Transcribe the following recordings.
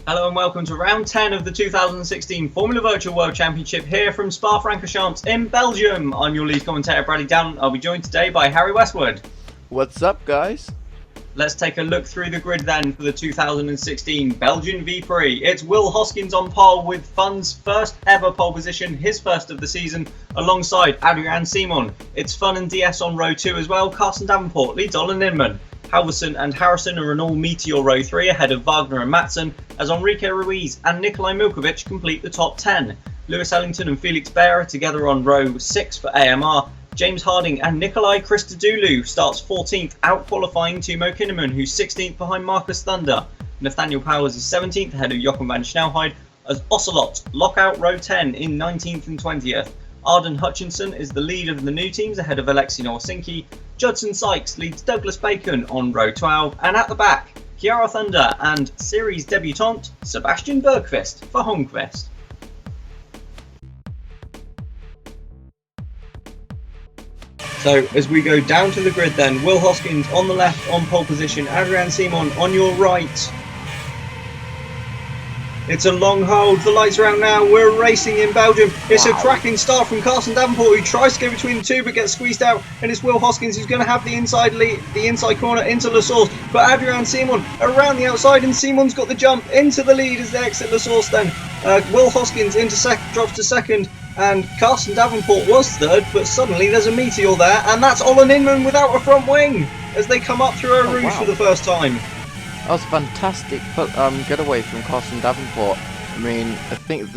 Hello and welcome to round 10 of the 2016 Formula Virtual World Championship here from Spa-Francorchamps in Belgium. I'm your lead commentator Bradley Downton. I'll be joined today by Harry Westwood. What's up, guys? Let's take a look through the grid then for the 2016 Belgian V-Prix. It's Will Hoskins on pole with Fun's first ever pole position, his first of the season, alongside Adrian Simon. It's Fun and DS on row 2 as well. Carsten Davenport leads Olin Inman. Halverson and Harrison are in all Meteor row 3 ahead of Wagner and Matson, as Enrique Ruiz and Nikolai Milkovic complete the top 10. Lewis Ellington and Felix Baer are together on row 6 for AMR. James Harding and Nikolai Christodoulou starts 14th, out-qualifying Timo Kinnaman, who's 16th behind Marcus Thunder. Nathaniel Powers is 17th ahead of Jochen van Snelheid, as Ocelot lock out row 10 in 19th and 20th. Arden Hutchinson is the lead of the new teams ahead of Alexei Norsinki. Judson Sykes leads Douglas Bacon on row 12, and at the back, Chiara Thunder and series debutant Sebastian Bergqvist for Holmqvist. So as we go down to the grid then, Will Hoskins on the left on pole position, Adrian Simon on your right. It's a long hold, the lights are out now, we're racing in Belgium. It's a cracking start from Carsten Davenport, who tries to go between the two but gets squeezed out, and it's Will Hoskins who's going to have the inside lead, the inside corner into La Source, but Adrian Simon around the outside, and Simon's got the jump into the lead as they exit La Source then. Will Hoskins drops to second, and Carsten Davenport was third, but suddenly there's a Meteor there, and that's Olin Inman without a front wing as they come up through a rouge for the first time. That was a fantastic getaway from Carsten Davenport. I mean, I think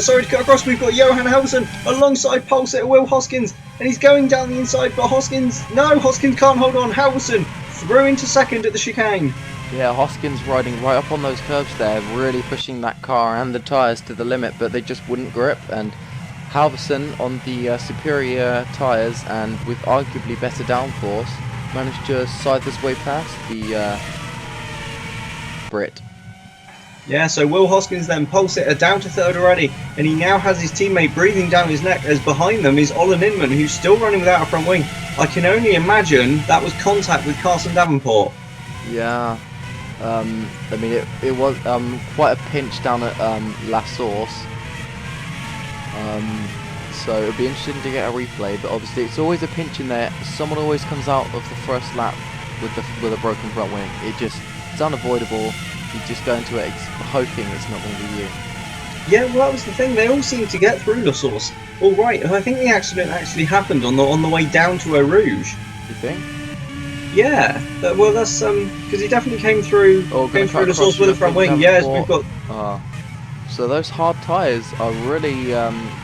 sorry to cut across, we've got Johan Halverson alongside pole sitter Will Hoskins, and he's going down the inside, but Hoskins can't hold on. Halverson through into second at the chicane. Yeah, Hoskins riding right up on those curves there, really pushing that car and the tyres to the limit, but they just wouldn't grip, and Halverson on the superior tyres and with arguably better downforce managed to scythe his way past the Brit. Yeah, so Will Hoskins then pole sitter down to third already, and he now has his teammate breathing down his neck as behind them is Olin Inman, who's still running without a front wing. I can only imagine that was contact with Carsten Davenport. Yeah, I mean it was quite a pinch down at La Source. So it'll be interesting to get a replay, but obviously it's always a pinch in there. Someone always comes out of the first lap with a broken front wing. It's unavoidable. You just go into it hoping it's not going to be you. Yeah, well, that was the thing. They all seemed to get through La Source. All right, I think the accident actually happened on the way down to Eau Rouge. You think? Yeah, well, that's because he definitely came through La Source with a front wing. Yes, we've got. So those hard tyres are really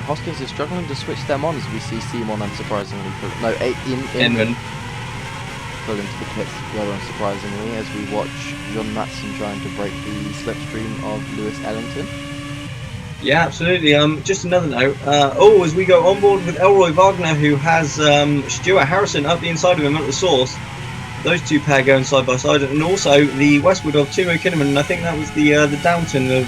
Hoskins is struggling to switch them on as we see Simon unsurprisingly Inman pull into the pits rather unsurprisingly as we watch John Matson trying to break the slipstream of Lewis Ellington. Yeah, absolutely. Just another note. As we go on board with Elroy Wagner, who has Stuart Harrison up the inside of him at the source. Those two pair going side by side, and also the Westwood of Timo Kinnaman, and I think that was the Downton of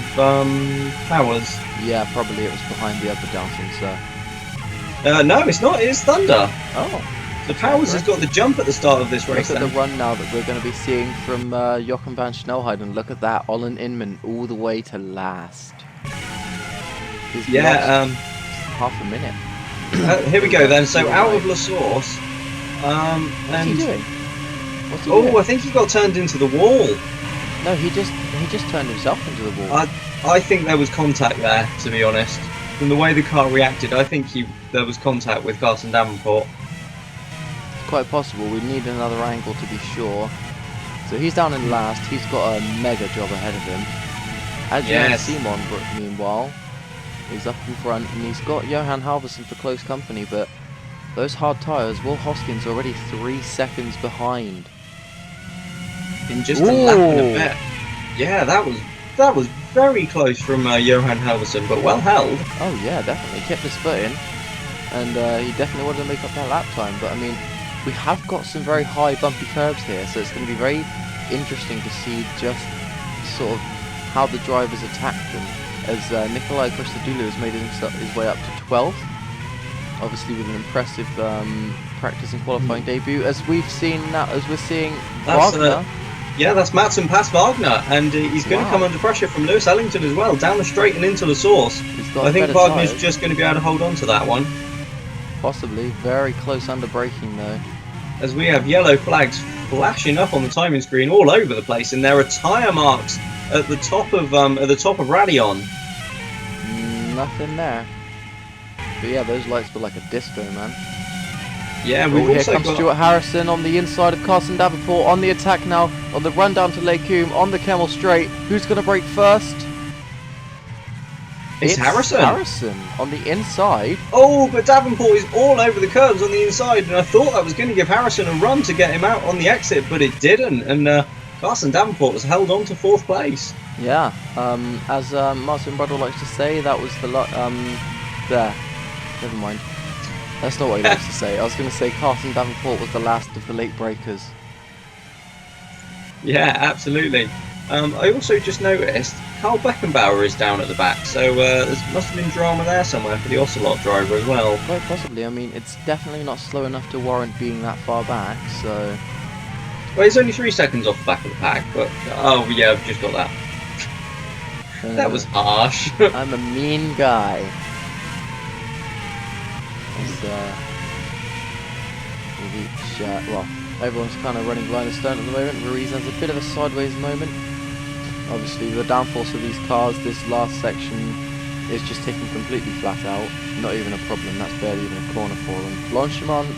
Powers. Yeah, probably it was behind the other Downton, so. No, it's not. It is Thunder. Oh. The Powers has got the jump at the start of this race. Look at the run now that we're going to be seeing from Jochen van Snelheid, and look at that, Olin Inman all the way to last. He's lost half a minute. Here we go then. So out of La Source. What's he doing? I think he got turned into the wall. No, he just turned himself into the wall. I think there was contact there, to be honest. From the way the car reacted, I think there was contact with Carsten Davenport. It's quite possible. We need another angle to be sure. So he's down in last. He's got a mega job ahead of him. Adrian Simon, meanwhile, is up in front, and he's got Johan Halverson for close company, but those hard tyres, Will Hoskins already 3 seconds behind. In just a lap and a bit. Yeah, that was very close from Johan Halverson, but well held. Oh yeah, definitely. Kept his foot in, and he definitely wanted to make up that lap time. But I mean, we have got some very high bumpy curves here, so it's going to be very interesting to see just sort of how the drivers attack them. As Nikolai Christodoulou has made his way up to 12th, obviously with an impressive practice and qualifying debut. As we've seen now, as we're seeing Wagner Yeah, that's Matson past Wagner, and he's going to Wow. come under pressure from Lewis Ellington as well, down the straight and into the source. He's got I think better Wagner's tyres. just going to be able to hold on to that one, Possibly. Very close under braking though. as we have yellow flags flashing up on the timing screen all over the place, and there are tyre marks at the top of Radion. Nothing there. But yeah, those lights were like a disco, man. Yeah, Oh, we've here also comes got Stuart Harrison on the inside of Carson Davenport, on the attack now, on the run down to Lake Coombe, on the Kemmel Straight. Who's going to break first? It's Harrison. Harrison on the inside. Oh, but Davenport is all over the curves on the inside, and I thought that was going to give Harrison a run to get him out on the exit, but it didn't, and Carson Davenport was held on to 4th place. Yeah, as Martin Bradwell likes to say, that was the there. Never mind. That's not what he likes to say. I was going to say Carson Davenport was the last of the late breakers. Yeah, absolutely. I also just noticed Carl Beckenbauer is down at the back, so there must have been drama there somewhere for the Ocelot driver as well. Quite possibly. I mean, it's definitely not slow enough to warrant being that far back, so... Well, he's only 3 seconds off the back of the pack, but oh yeah, I've just got that. That was harsh. I'm a mean guy. It's, well, everyone's kind of running line astern at the moment. Ruiz has a bit of a sideways moment. Obviously, the downforce of these cars, this last section is just taking completely flat out. Not even a problem. That's barely even a corner for him. Blanchimont,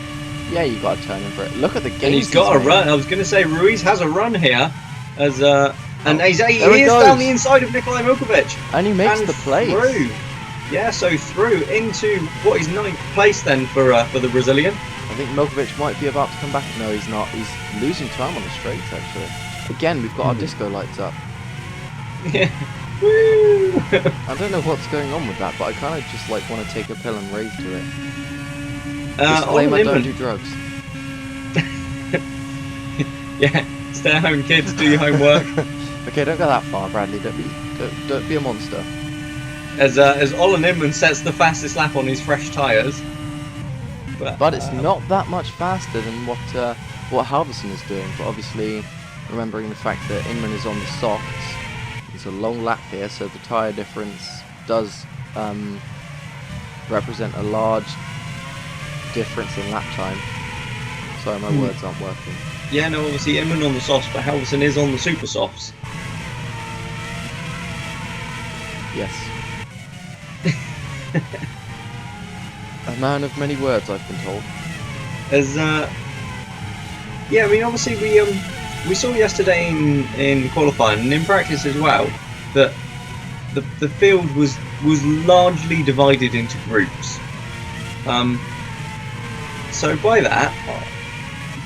yeah, you got to turn in for it. Look at the gains. And he's got a made. run. I was going to say Ruiz has a run here, as and he there is goes. down the inside of Nikolai Milkovic. And he makes and the place. Through. Yeah, so through into what is 9th place then for the Brazilian. I think Milkovic might be about to come back. No, he's not. He's losing time on the straights, actually. Again, we've got our disco lights up. Yeah. Woo! I don't know what's going on with that, but I kind of just like want to take a pill and rave to it. Disclaimer, don't do drugs. Yeah, stay at home, kids. Do your homework. Okay, don't go that far, Bradley. Don't be a monster. As Olin Inman sets the fastest lap on his fresh tyres. But it's not that much faster than what Halverson is doing. But obviously, remembering the fact that Inman is on the softs, it's a long lap here, so the tyre difference does represent a large difference in lap time. Sorry, my words aren't working. Yeah, no, obviously Inman on the softs, but Halverson is on the super softs. Yes. A man of many words, I've been told. As yeah, I mean, obviously we saw yesterday in qualifying and in practice as well that the field was largely divided into groups. So by that,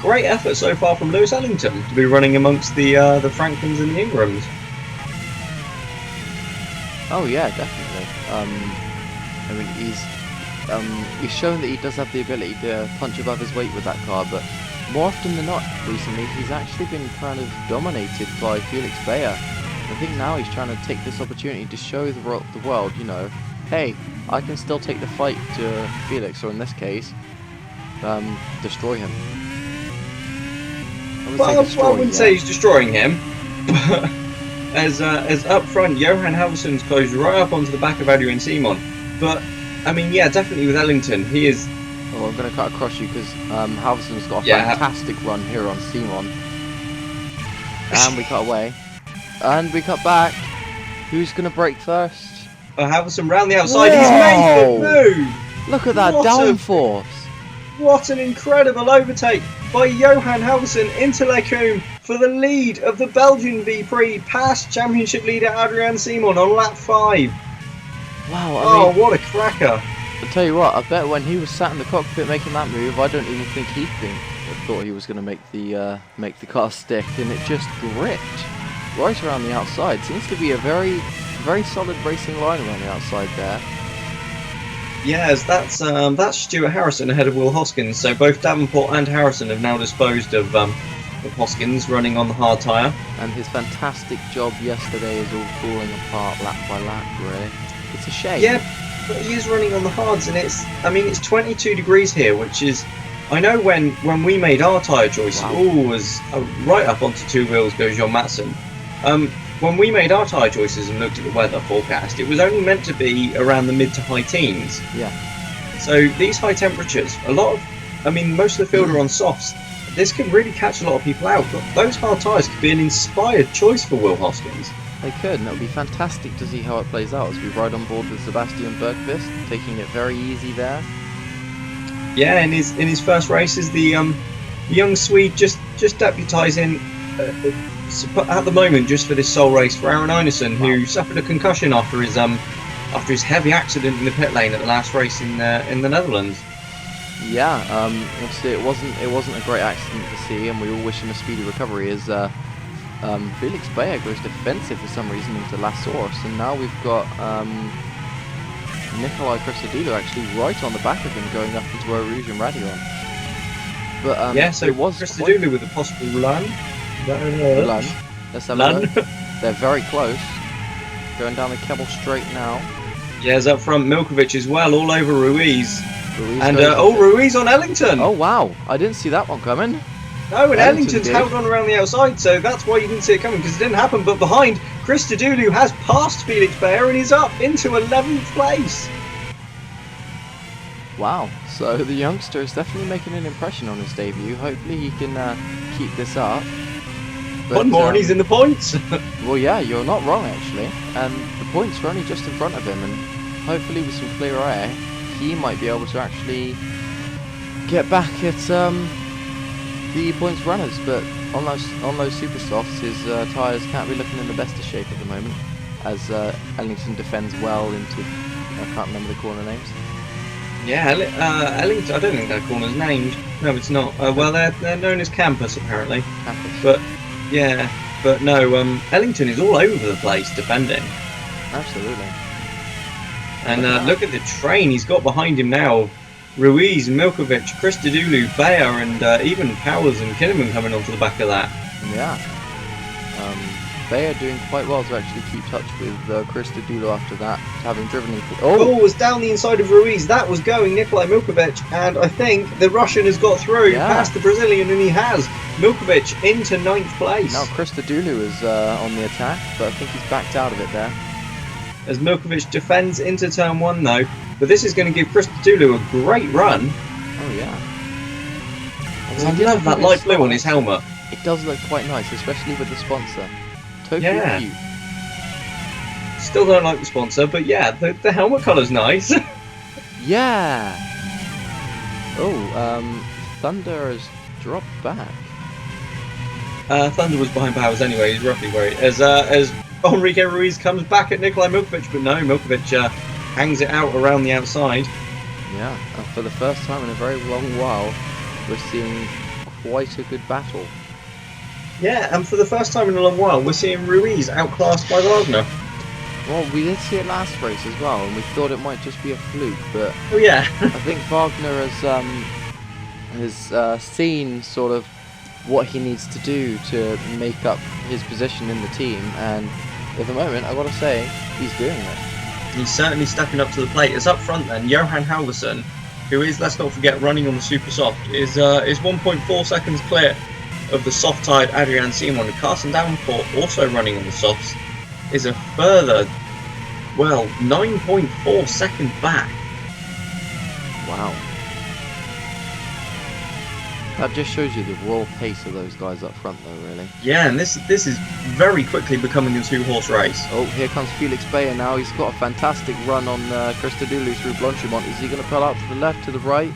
great effort so far from Lewis Ellington to be running amongst the Franklins and the Ingrams. Oh yeah, definitely. I mean, he's shown that he does have the ability to punch above his weight with that car, but more often than not, recently, he's actually been kind of dominated by Felix Bayer. I think now he's trying to take this opportunity to show the world, you know, hey, I can still take the fight to Felix, or in this case, destroy him. Well, I wouldn't say he's destroying him, but as up front, Johan Halverson's closed right up onto the back of Adrian Simon. But I mean, yeah, definitely with Ellington, he is. Oh, I'm going to cut across you because Halverson's got a fantastic run here on Simon. And we cut away. And we cut back. Who's going to break first? Halverson round the outside. Whoa! He's made the move. Look at that downforce. What an incredible overtake by Johan Halverson into Lecombe for the lead of the Belgian V-Prix past championship leader Adrian Simon on lap 5. Wow, I mean, what a cracker. I'll tell you what, I bet when he was sat in the cockpit making that move, I don't even think he thought he was going to make the car stick, and it just gripped right around the outside. Seems to be a very, very solid racing line around the outside there. Yes, that's Stuart Harrison ahead of Will Hoskins. So both Davenport and Harrison have now disposed of Hoskins running on the hard tyre. And his fantastic job yesterday is all falling apart lap by lap, really. It's a shame. Yeah, but he is running on the hards, and it's 22 degrees here, which is I know when we made our tyre choice, Wow. it was right up onto two wheels goes John Matson. When we made our tyre choices and looked at the weather forecast, it was only meant to be around the mid to high teens. Yeah. So these high temperatures, most of the field are on softs. This could really catch a lot of people out. But those hard tyres could be an inspired choice for Will Hoskins. They could, and it would be fantastic to see how it plays out as we ride on board with Sebastian Bergqvist, taking it very easy there. Yeah, in his first races, the young Swede just deputising at the moment just for this sole race for Aaron Einarsson, who suffered a concussion after his heavy accident in the pit lane at the last race in the Netherlands. Yeah, obviously it wasn't a great accident to see, and we all wish him a speedy recovery. As Felix Bayer goes defensive for some reason into La Source, and now we've got Nikolai Christodoulou actually right on the back of him going up into Eau Rouge and Radion. But yeah, so it was Christodoulou with a possible run. Lun. Let's have a look. They're very close. Going down the Kebble Straight now. Yeah, it's up front. Milkovic as well, all over Ruiz. And goes Ruiz on Ellington. Oh wow, I didn't see that one coming. No, and Ellington's did. held on around the outside, so that's why you didn't see it coming, because it didn't happen. But behind, Christodoulou has passed Felix Bayer and is up into 11th place. Wow, so the youngster is definitely making an impression on his debut. Hopefully he can keep this up. But, One more and he's in the points. Well, yeah, you're not wrong actually. And the points are only just in front of him, and hopefully with some clear air, he might be able to actually get back at the points runners. But on those super softs, his tyres can't be looking in the best of shape at the moment, as Ellington defends well into, I can't remember the corner names. Yeah, Ellington, I don't think that corner's named. No, it's not. Well, they're known as Campus apparently. Campus. But yeah, but no, Ellington is all over the place defending. Absolutely. And look at the train he's got behind him now. Ruiz, Milkovic, Christodoulou, Bayer, and even Powers and Kinnaman coming onto the back of that. Yeah. They are doing quite well to actually keep touch with Christodoulou after that, having driven into... Oh, was down the inside of Ruiz. That was going Nikolai Milkovic, and I think the Russian has got through past the Brazilian, and he has. Milkovic into 9th place. Now Christodoulou is on the attack, but I think he's backed out of it there. As Milkovic defends into turn 1 though, but this is going to give Christodoulou a great run. Oh yeah. I love that light blue on his helmet. It does look quite nice, especially with the sponsor. Tokyo Yeah. Cute. Still don't like the sponsor, but yeah, the helmet colour's nice. Yeah. Oh, Thunder has dropped back. Thunder was behind Powers anyway. He's roughly where he as Enrique Ruiz comes back at Nikolai Milkovic, but no, Milkovic hangs it out around the outside. Yeah, and for the first time in a very long while, we're seeing quite a good battle. Yeah, and for the first time in a long while, we're seeing Ruiz outclassed by Wagner. Well, we did see it last race as well, and we thought it might just be a fluke, but Oh yeah. I think Wagner has seen sort of what he needs to do to make up his position in the team, and at the moment, I gotta say, he's doing it. He's certainly stepping up to the plate. It's up front then, Johan Halverson, who is, let's not forget, running on the super soft, is 1.4 seconds clear of the soft-tired Adrian Simon. Carson Davenport, also running on the softs, is a further, 9.4 seconds back. Wow. That just shows you the raw pace of those guys up front though, really. Yeah, and this is very quickly becoming a two-horse race. Oh, here comes Felix Bayer now. He's got a fantastic run on Christodoulou through Blanchimont. Is he going to pull out to the left, to the right?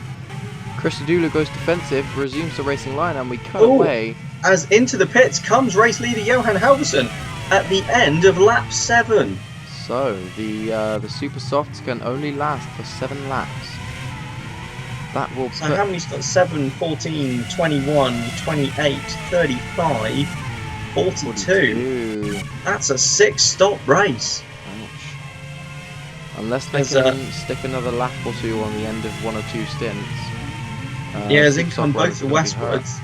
Christodoulou goes defensive, resumes the racing line, and we cut away. As into the pits comes race leader Johan Halverson at the end of lap 7. So, the Super Softs can only last for 7 laps. That will So how many starts? 7, 14, 21, 28, 35, 42. That's a 6-stop race. Ouch. Unless they can stick another lap or two on the end of 1 or 2 stints. Yeah, Zinc on both the Westwoods.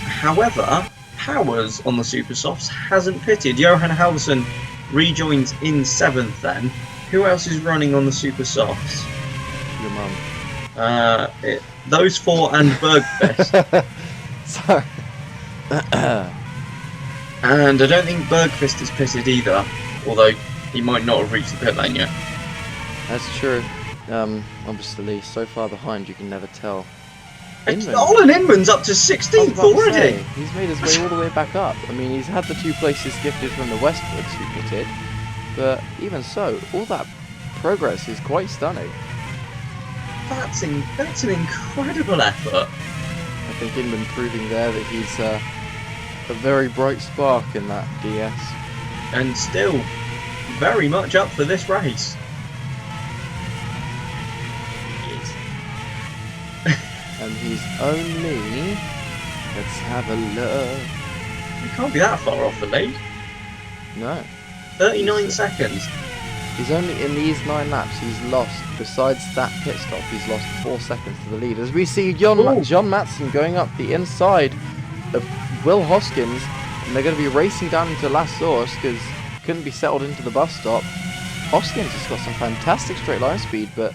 However, Powers on the Super Softs hasn't pitted. Johan Halverson rejoins in 7th then. Who else is running on the Super Softs? Your mum. Those four and Bergfist. Sorry. And I don't think Bergfist is pitted either, although he might not have reached the pit lane yet. That's true. Obviously, so far behind you can never tell. Olin Inman's up to 16th already! He's made his way all the way back up. I mean, he's had the 2 places gifted from the Westwoods who pitted, but even so, all that progress is quite stunning. That's an incredible effort. I think Inman proving there that he's a very bright spark in that DS. And still very much up for this race. And he's only... Let's have a look. He can't be that far off the lead. No. 39 seconds. He's only, in these 9 laps, he's lost, besides that pit stop, he's lost 4 seconds to the lead. As we see John Matson going up the inside of Will Hoskins, and they're going to be racing down into last source because couldn't be settled into the bus stop. Hoskins has got some fantastic straight line speed, but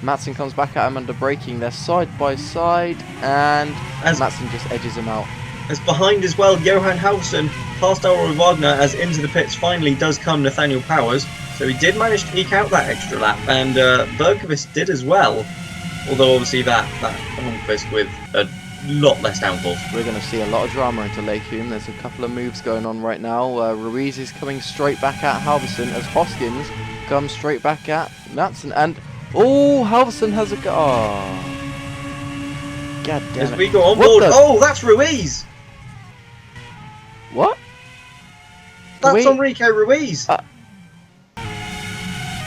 Matson comes back at him under braking. They're side by side, and Matson just edges him out. As behind as well, Johan Halvorsen past Elroy Wagner, as into the pits finally does come Nathaniel Powers. So he did manage to eke out that extra lap, and Bergqvist did as well. Although obviously that Holmqvist with a lot less downforce. We're going to see a lot of drama into Lake Hume. There's a couple of moves going on right now. Ruiz is coming straight back at Halvorsen as Hoskins comes straight back at Matson, and Halvorsen has a go. Oh. God damn it. As we go on board. Oh, that's Ruiz! What? That's Enrique Ruiz!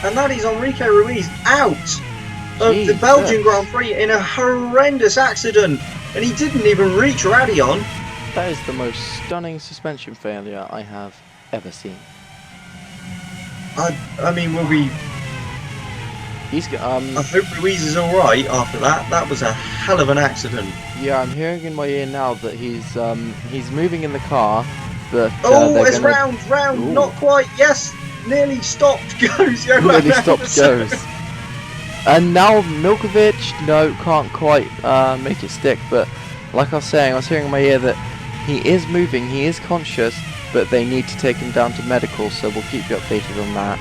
And that is Enrique Ruiz out of the Belgian Grand Prix in a horrendous accident. And he didn't even reach Radion. That is the most stunning suspension failure I have ever seen. I mean, will we... I hope Ruiz is alright after that. That was a hell of an accident. Yeah, I'm hearing in my ear now that he's moving in the car, but it's round, not quite. Yes, nearly stopped. Goes. Nearly stopped. Goes. And now Milkovic, no, can't quite make it stick. But like I was saying, I was hearing in my ear that he is moving, he is conscious, but they need to take him down to medical. So we'll keep you updated on that.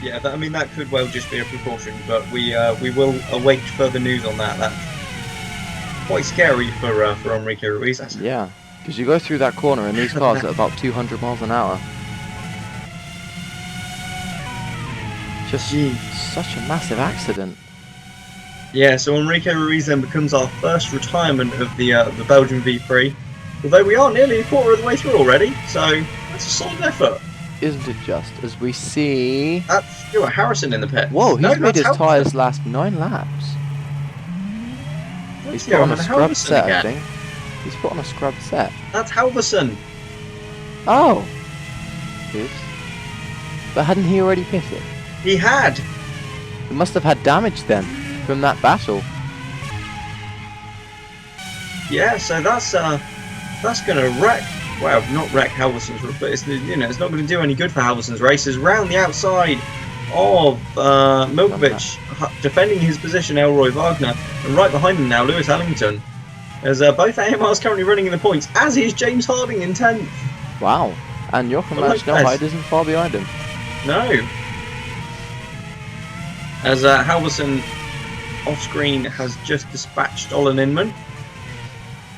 Yeah, I mean that could well just be a precaution, but we will await further news on that. That's quite scary for Enrique Ruiz. Yeah, because you go through that corner in these cars at about 200 miles an hour. Just such a massive accident. Yeah, so Enrique Ruiz then becomes our first retirement of the Belgian V-Prix. Although we are nearly a quarter of the way through already, so that's a solid effort. Isn't it just? As we see... That's Stuart Harrison in the pit. Whoa, he's made his tyres last 9 laps. He's put on a scrubbed set, I think. He's put on a scrubbed set. That's Halvorsen. Oh. Oops. But hadn't he already pitted? He had. He must have had damage then, from that battle. Yeah, so that's going to wreck... Well, not wreck Halvorsen's, but it's not going to do any good for Halvorsen's races. Round the outside of Milkovic, defending his position, Elroy Wagner, and right behind him now, Lewis Ellington. As both AMRs currently running in the points, as is James Harding in 10th. Wow, and Jochen Schnellheit isn't far behind him. No. As Halvorsen off-screen has just dispatched Olin Inman.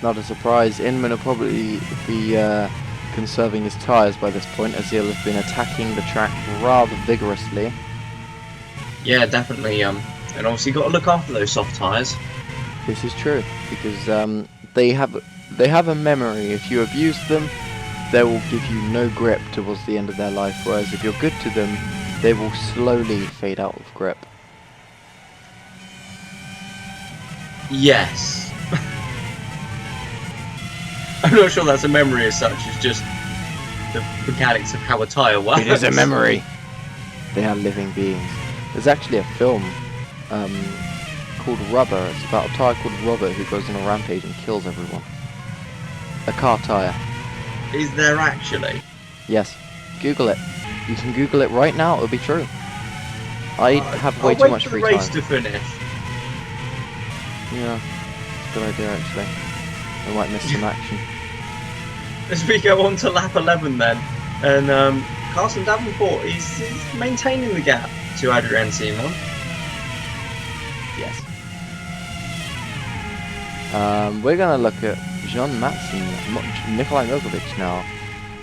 Not a surprise, Inman will probably be conserving his tyres by this point, as he'll have been attacking the track rather vigorously. Yeah, definitely. And obviously got to look after those soft tyres. This is true, because they have a memory. If you abuse them, they will give you no grip towards the end of their life, whereas if you're good to them, they will slowly fade out of grip. Yes. I'm not sure that's a memory as such, it's just the mechanics of how a tyre works. It is a memory. They are living beings. There's actually a film called Rubber. It's about a tyre called Rubber who goes on a rampage and kills everyone. A car tyre. Is there actually? Yes. Google it. You can Google it right now, it'll be true. I have way too much free time. I'll wait for the race to finish. Yeah, good idea actually. I might miss some action. As we go on to lap 11 then, and Carson Davenport is maintaining the gap to Adrian Simon. Yes. We're going to look at John Matson, Nikolai Milkovic now.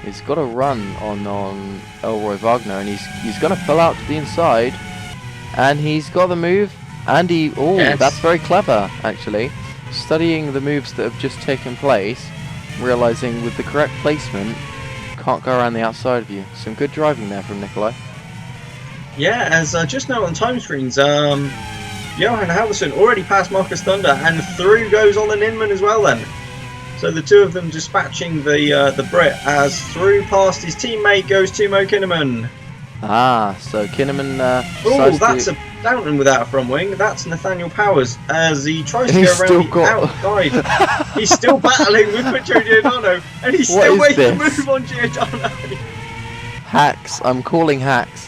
He's got a run on Elroy Wagner, and he's going to pull out to the inside, and he's got the move, and yes. That's very clever actually. Studying the moves that have just taken place, realizing with the correct placement, can't go around the outside of you. Some good driving there from Nikolai. Yeah, as just now on time screens, Johan Halverson already passed Marcus Thunder, and through goes Olin Inman as well then. So the two of them dispatching the Brit, as through past his teammate goes Timo Kinnaman. So Kinnaman oh, that's a Downton without a front wing. That's Nathaniel Powers, as he tries to go around the outside. He's still battling with Petro Giordano, and he's still waiting to move on Giordano. Hacks. I'm calling hacks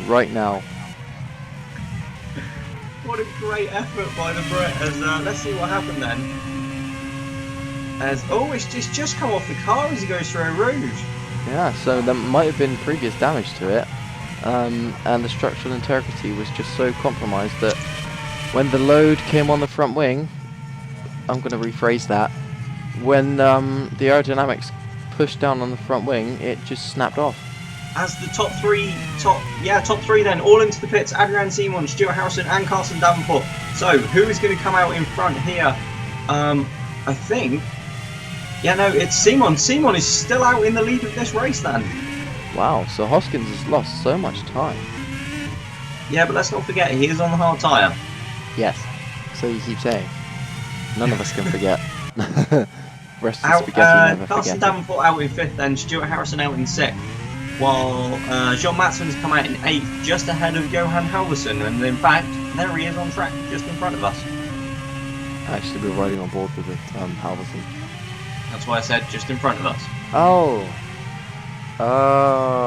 right now. What a great effort by the Brit. As let's see what happened then. As it's just come off the car as he goes through a rouge. Yeah, so there might have been previous damage to it, and the structural integrity was just so compromised that when the load came on the front wing, I'm going to rephrase that, when the aerodynamics pushed down on the front wing, it just snapped off. As the top three then, all into the pits, Adrian Simon, Stuart Harrison and Carson Davenport. So, who is going to come out in front here? I think... Yeah, no, it's Simon. Simon is still out in the lead of this race then. Wow, so Hoskins has lost so much time. Yeah, but let's not forget, he is on the hard tyre. Yes, so you keep saying. None of us can forget. Rest of spaghetti never Carson Davenport out in 5th then, Stuart Harrison out in 6th. While John Matson's come out in 8th, just ahead of Johan Halverson. And in fact, there he is on track, just in front of us. Actually, we're riding on board with Halverson. That's why I said just in front of us. Oh.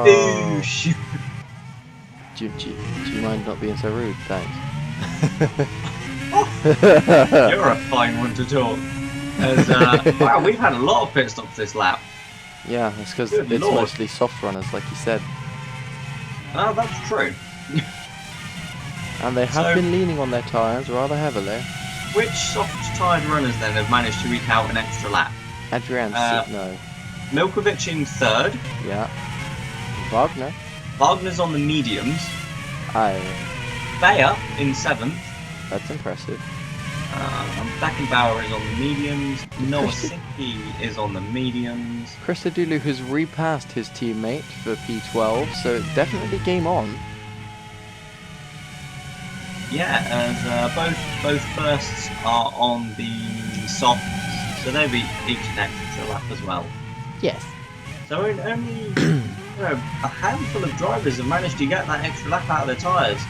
Ooh, shoot. Do you mind not being so rude? Thanks. You're a fine one to talk. As, wow, we've had a lot of pit stops this lap. Yeah, it's because it's mostly soft runners, like you said. Oh, that's true. And they have been leaning on their tyres rather heavily. Which soft-tyred runners then have managed to eke out an extra lap? Adrian, no. Milkovic in 3rd. Yeah. Wagner. Wagner's on the mediums. Aye. Bayer in 7th. That's impressive. Beckenbauer is on the mediums. Nowasinski is on the mediums. Christodoulou has repassed his teammate for P12, so definitely game on. Yeah, as both firsts are on the softs, so they'll be each an extra lap as well. Yes. So only a handful of drivers have managed to get that extra lap out of their tyres.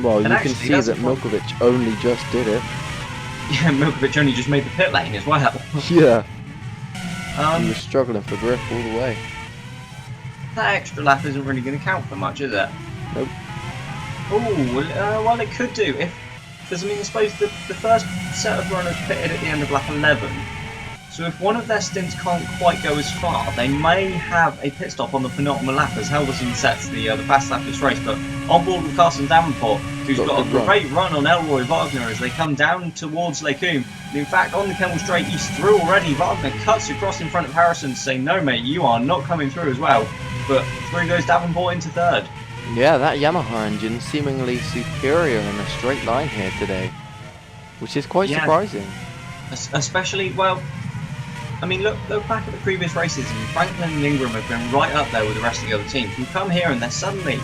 Well, you can see that Milkovic only just did it. Yeah, Milkovic only just made the pit lane as well. Yeah. He was struggling for grip all the way. That extra lap isn't really going to count for much, is it? Nope. Oh, well, it could do. Because, I mean, I suppose the first set of runners pitted at the end of lap 11. So if one of their stints can't quite go as far, they may have a pit stop on the penultimate lap as Halverson sets the fast lap of this race. But on board with Carson Davenport, who's got a great run on Elroy Wagner as they come down towards Lake Coombe. In fact, on the Kemmel Straight, he's through already. Wagner cuts across in front of Harrison to say, no, mate, you are not coming through as well. But through goes Davenport into 3rd. Yeah, that Yamaha engine seemingly superior in a straight line here today, which is quite surprising. Especially, well, I mean, look back at the previous races, and Franklin and Ingram have been right up there with the rest of the other teams. You come here and they're suddenly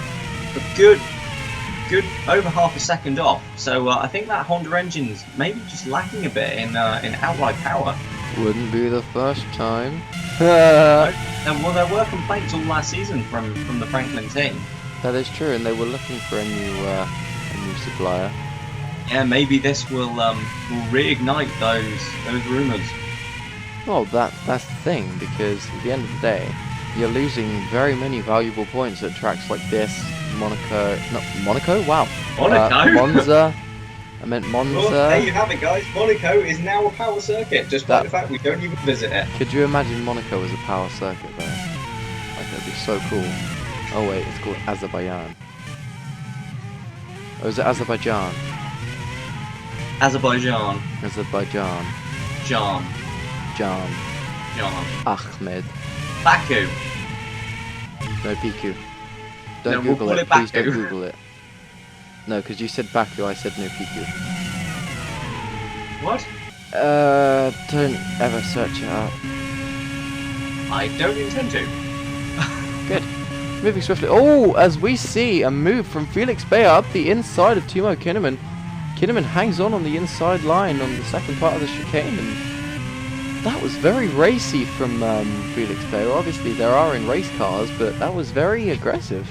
a good over half a second off. So I think that Honda engine's maybe just lacking a bit in outright power. Wouldn't be the first time. Well, there were complaints all last season from the Franklin team. That is true, and they were looking for a new supplier. Yeah, maybe this will reignite those rumours. Well, that's the thing, because at the end of the day, you're losing very many valuable points at tracks like this, Monaco. Wow. Monaco? Monza, I meant Well, Monza. there you have it, guys. Monaco is now a power circuit, despite the fact we don't even visit it. Could you imagine Monaco as a power circuit though? Like, that'd be so cool. Oh wait, it's called Azerbaijan. Or is it Azerbaijan? Azerbaijan. Azerbaijan. Jan. Ahmed. Baku. No, Piku. No, Don't we'll Google call it. it Please Baku. don't Google it. No, because you said Baku, I said no Piku. What? Don't ever search it up. I don't intend to. Good. Moving swiftly. Oh, as we see a move from Felix Bayer up the inside of Timo Kinnaman. Kinnaman hangs on the inside line on the second part of the chicane, and that was very racy from Felix Bayer. Obviously, there are in race cars, but that was very aggressive.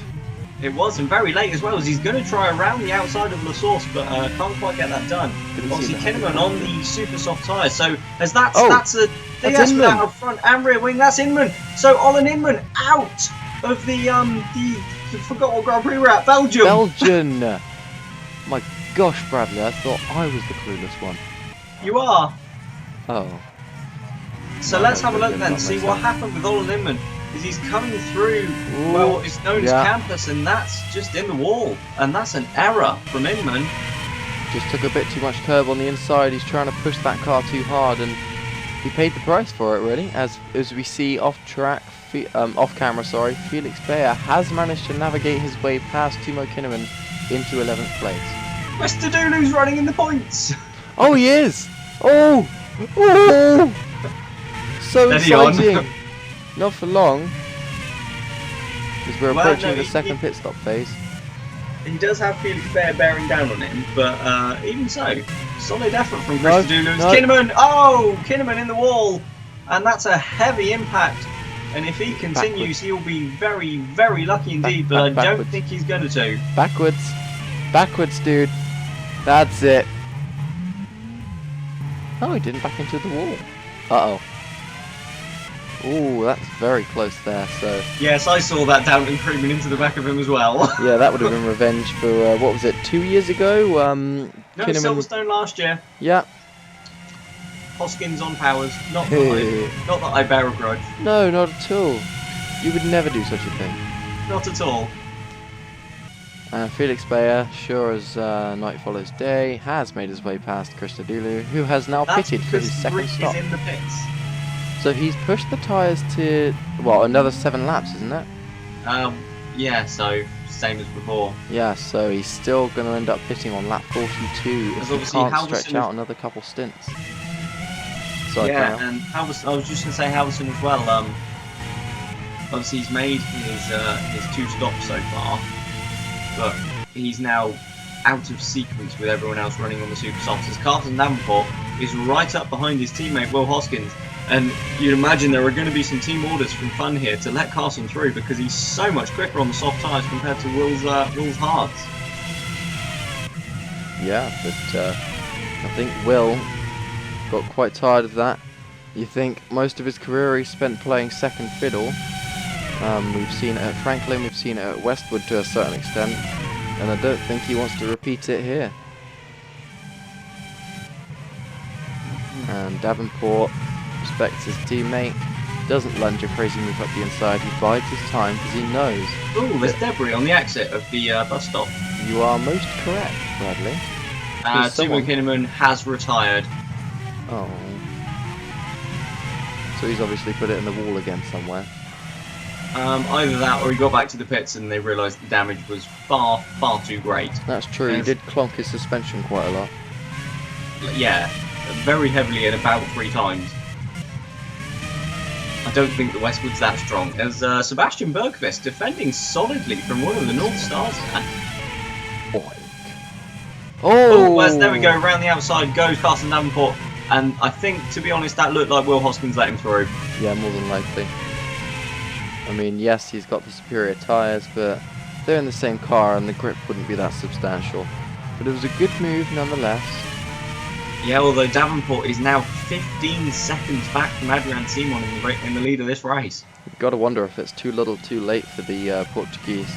It was, and very late as well, as he's going to try around the outside of La Source, but can't quite get that done. Obviously, Kinnaman on the super soft tyres, so as that's a DS Inman. out of front and rear wing. That's Inman. So Olin Inman out of the I forgot what Grand Prix we're at. Belgian. My gosh, Bradley, I thought I was the clueless one. You are. Oh. So No, let's have a look Belgian, then, not see messed what up. happened with Olin Inman. Is he's coming through, Ooh, well, it's known as yeah. campus, and that's just in the wall, and that's an error from Inman. Just took a bit too much curve on the inside. He's trying to push that car too hard, and he paid the price for it, really. As we see off camera, Felix Bayer has managed to navigate his way past Timo Kinnaman into 11th place. Westadulu's running in the points. Oh, he is! Oh! Oh! So Steady on. exciting! Not for long, because we're Well, approaching no, the he- second pit stop phase. He does have Felix Bayer bearing down on him, but even so, solid effort from No, Westadulu's. no. Kinnaman, oh! Kinnaman in the wall, and that's a heavy impact. And if he continues, he'll be very, very lucky indeed, but I don't backwards. think he's going to. Backwards, dude. That's it. Oh, he didn't back into the wall. Uh-oh. Ooh, that's very close there, so... Yes, I saw that Downton creaming into the back of him as well. Yeah, that would have been revenge for, what was it, 2 years ago? No, Kinnaman- Silverstone last year. Yeah. Hoskins on powers. Not that I bear a grudge. No, not at all. You would never do such a thing. Not at all. Felix Bayer, sure as night follows day, has made his way past Christodoulou, who has now That's pitted for his because second Rick stop. is in the pits. So he's pushed the tyres to, well, another 7 laps, isn't it? Yeah, so same as before. Yeah, so he's still going to end up pitting on lap 42 if Because he obviously can't Halverson stretch is- out another couple stints. Sorry, Yeah, carry on. and Halverson, I was just going to say Halverson as well. Obviously he's made his 2 stops so far, but he's now out of sequence with everyone else running on the super softs. As Carson Davenport is right up behind his teammate Will Hoskins, and you'd imagine there are going to be some team orders from Fun here to let Carson through because he's so much quicker on the soft tyres compared to Will's hards. Yeah, but I think Will got quite tired of that. You think most of his career he spent playing second fiddle. We've seen it at Franklin, we've seen it at Westwood to a certain extent, and I don't think he wants to repeat it here. And Davenport respects his teammate, doesn't lunge a crazy move up the inside, he bides his time because he knows. Ooh, there's debris on the exit of the bus stop. You are most correct, Bradley. Timo someone- Kinnaman has retired. Oh. So he's obviously put it in the wall again somewhere. Either that or he got back to the pits and they realised the damage was far, far too great. That's true, he Yes. did clonk his suspension quite a lot. Yeah, very heavily and about 3 times. I don't think the Westwood's that strong. As Sebastian Bergqvist defending solidly from one of the North Stars there. Oh! Wes, there we go, around the outside goes Carson Davenport. And I think, to be honest, that looked like Will Hoskins let him through. Yeah, more than likely. I mean, yes, he's got the superior tyres, but they're in the same car and the grip wouldn't be that substantial. But it was a good move nonetheless. Yeah, although Davenport is now 15 seconds back from Adrian Simon in the lead of this race. You've got to wonder if it's too little too late for the Portuguese.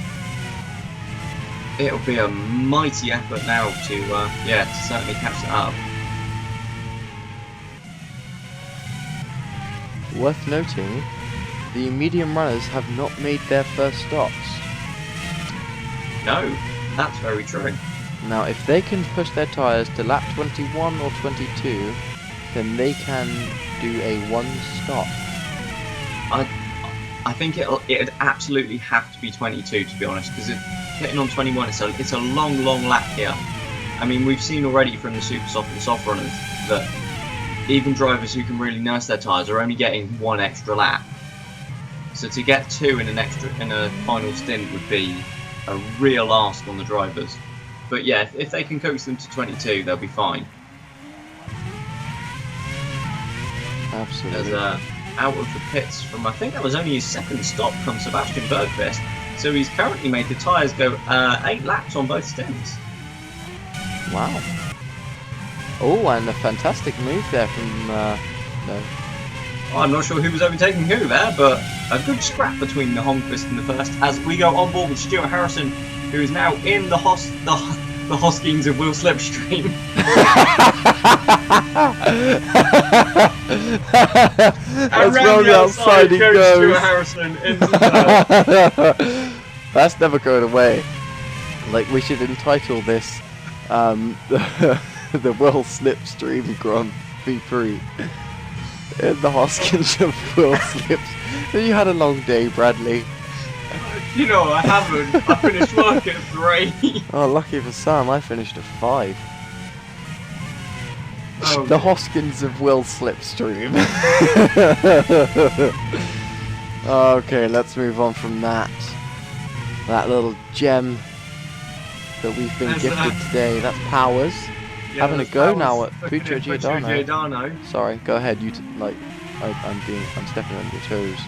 it'll be a mighty effort now to yeah, to certainly catch that up. Worth noting, the medium runners have not made their first stops. No, that's very true. Now, if they can push their tyres to lap 21 or 22, then they can do a one stop. I think it'd absolutely have to be 22, to be honest, because getting on 21, it's a long lap here. I mean, we've seen already from the super soft and soft runners that even drivers who can really nurse their tyres are only getting one extra lap. So to get two in a final stint would be a real ask on the drivers. But yeah, if they can coax them to 22, they'll be fine. Absolutely. There's out of the pits from, I think that was only his second stop from Sebastian Bergqvist. So he's currently made the tyres go 8 laps on both stints. Wow. Oh, and a fantastic move there from no. I'm not sure who was overtaking who there, but a good scrap between the Holmqvist and the first as we go on board with Stuart Harrison, who is now in the Hoskins of Will Slipstream. That's round the outside he goes. Stuart Harrison into That's never going away. Like, we should entitle this the Will Slipstream Grand V-Prix. In the Hoskins of Will Slips. You had a long day, Bradley. You know, I haven't. I finished work at 3. Oh, lucky for Sam, I finished at 5. Oh, the Hoskins of Will Slipstream. Okay, let's move on from that. That little gem that we've been gifted today. That's Powers. yeah, Having a go Powers now at looking Puccio at Giordano. Sorry, go ahead. I'm stepping on your toes.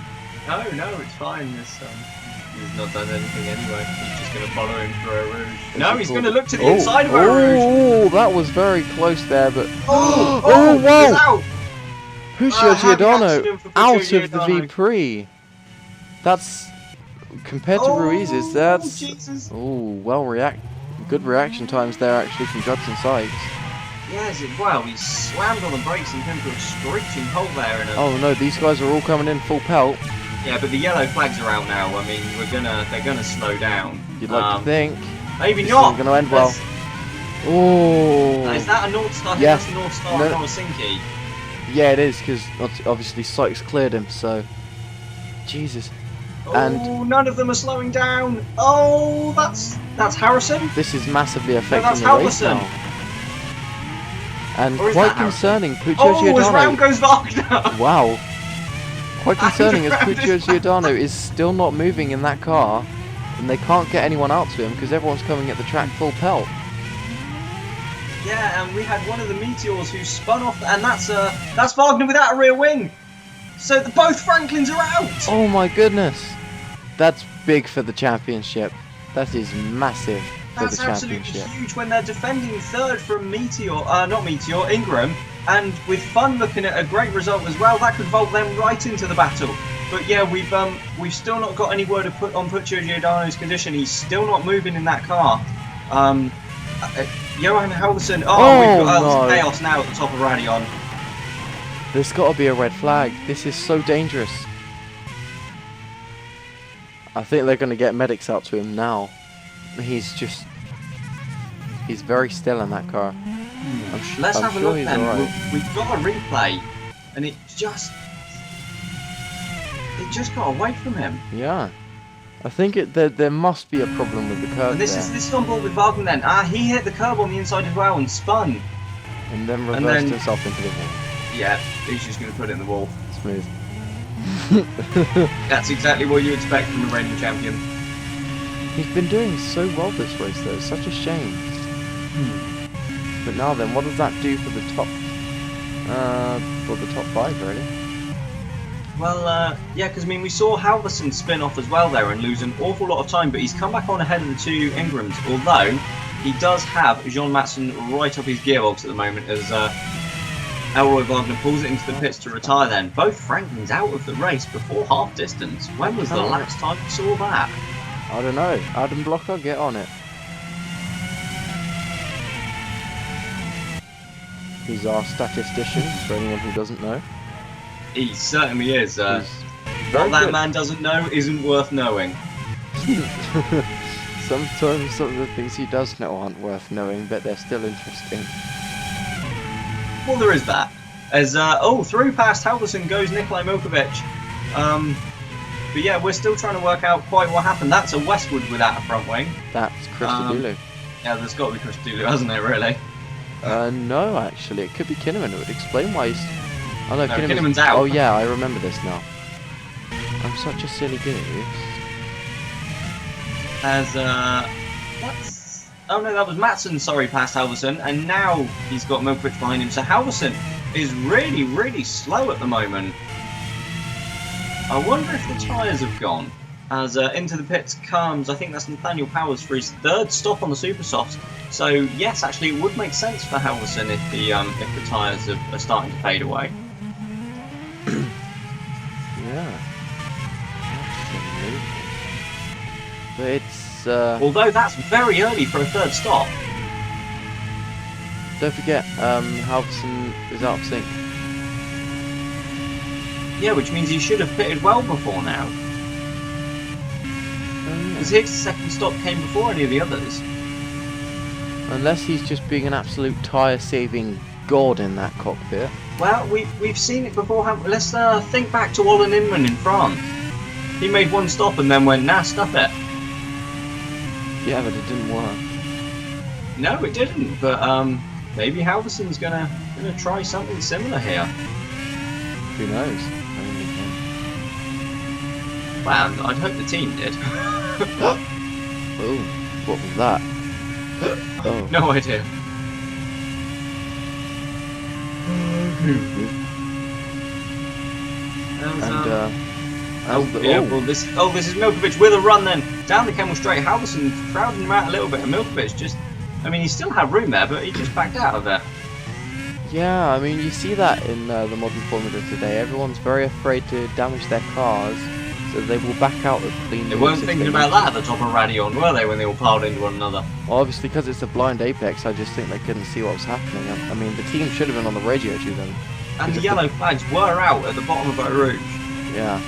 No, it's fine. He's not done anything anyway. He's just going to follow him through a rouge. No, he's going to look to the inside of a rouge. Oh, that was very close there, but Oh, wow! he's out. Puccio Giordano accident for Puccio out of the Giordano. V-Prix. That's compared to Ruiz's. That's Jesus. good reaction times there actually from Judson Sykes. Yes, wow, he slammed on the brakes and came to a screeching halt there. Oh no, these guys are all coming in full pelt. Yeah, but the yellow flags are out now. I mean, they're gonna slow down. You'd like to think. Maybe This not. isn't going to end well. Oh. Is that a North Star? Yeah. That's a North Star No. Helsinki. Yeah, it is, because obviously Sykes cleared him, so... Jesus. And None of them are slowing down. Oh, that's Harrison. this is massively affecting that's the race Halverson. now. And Or is quite that Harrison? concerning, Puccio Oh, as Giordano... round goes Wagner. Wow. Quite concerning as round Puccio is Giordano is still not moving in that car, and they can't get anyone out to him because everyone's coming at the track full pelt. Yeah, and we had one of the Meteors who spun off, and that's Wagner without a rear wing. So both Franklins are out. Oh my goodness. That's big for the championship. That is massive for That's the absolutely championship. huge when they're defending third from Ingram, and with Fun looking at a great result as well, that could vault them right into the battle. But yeah, we've still not got any word on Puccio Giordano's condition. He's still not moving in that car. Johan Halverson. We've got chaos now at the top of Radion. There's got to be a red flag. This is so dangerous. I think they're going to get medics out to him now. He's very still in that car. Let's have a sure look he's then. alright. We've got a replay, and it just got away from him. Yeah. I think there must be a problem with the curb And this there. is on board with Wagner then. He hit the curb on the inside as well and spun. And then reversed himself into the wall. Yeah, he's just going to put it in the wall. Smooth. That's exactly what you expect from the reigning champion. He's been doing so well this race though, it's such a shame. But now then, what does that do for the top five really? Well, yeah, because I mean, we saw Halverson spin off as well there and lose an awful lot of time, but he's come back on ahead of the two Ingrams, although he does have Jean Matson right up his gearbox at the moment as Elroy Wagner pulls it into the pits to retire then. Both Franklins out of the race before half distance. When was the last time we saw that? I don't know. Adam Blocker, get on it. He's our statistician, for anyone who doesn't know. He certainly is. He's What that good. man doesn't know isn't worth knowing. Sometimes some of the things he does know aren't worth knowing, but they're still interesting. Well, there is that. As through past Halverson goes Nikolai Milkovic. But yeah, we're still trying to work out quite what happened. That's a Westwood without a front wing. That's Christodoulou. Yeah, there's got to be Christodoulou, hasn't it, really? No, actually, it could be Kinnaman. It would explain why he's... Oh no, Kinnaman's out. Oh yeah, I remember this now. I'm such a silly goose. As that's... Oh no, that was Matsson, sorry, past Halverson, and now he's got Milkovic behind him. So Halverson is really, really slow at the moment. I wonder if the tyres have gone. As into the pits comes, I think that's Nathaniel Powers for his third stop on the Super Softs. So yes, actually, it would make sense for Halverson if the tyres are starting to fade away. Yeah. Absolutely. But it's... Although that's very early for a third stop. Don't forget, Halverson is out of sync. Yeah, which means he should have pitted well before now. Because his second stop came before any of the others. Unless he's just being an absolute tyre-saving god in that cockpit. Well, we've seen it before. Let's think back to Olin Inman in France. He made one stop and then went, nah, stuff it. Yeah, but it didn't work. No, it didn't. But maybe Halverson's gonna try something similar here. Who knows? Only him. Well, I'd hope the team did. Oh, what was that? Oh. No idea. This is Milkovic with a run then down the Kemmel Straight. Halverson crowding him out a little bit, and Milkovic just, I mean, he still had room there, but he just backed out of it. Yeah, I mean, you see that in the modern Formula today. Everyone's very afraid to damage their cars, so they will back out of clean. They weren't thinking about that at the top of Radion, were they, when they all piled into one another? Well, obviously, because it's a blind apex, I just think they couldn't see what was happening. I mean, the team should have been on the radio to them. And the yellow flags were out at the bottom of Eau Rouge. Yeah.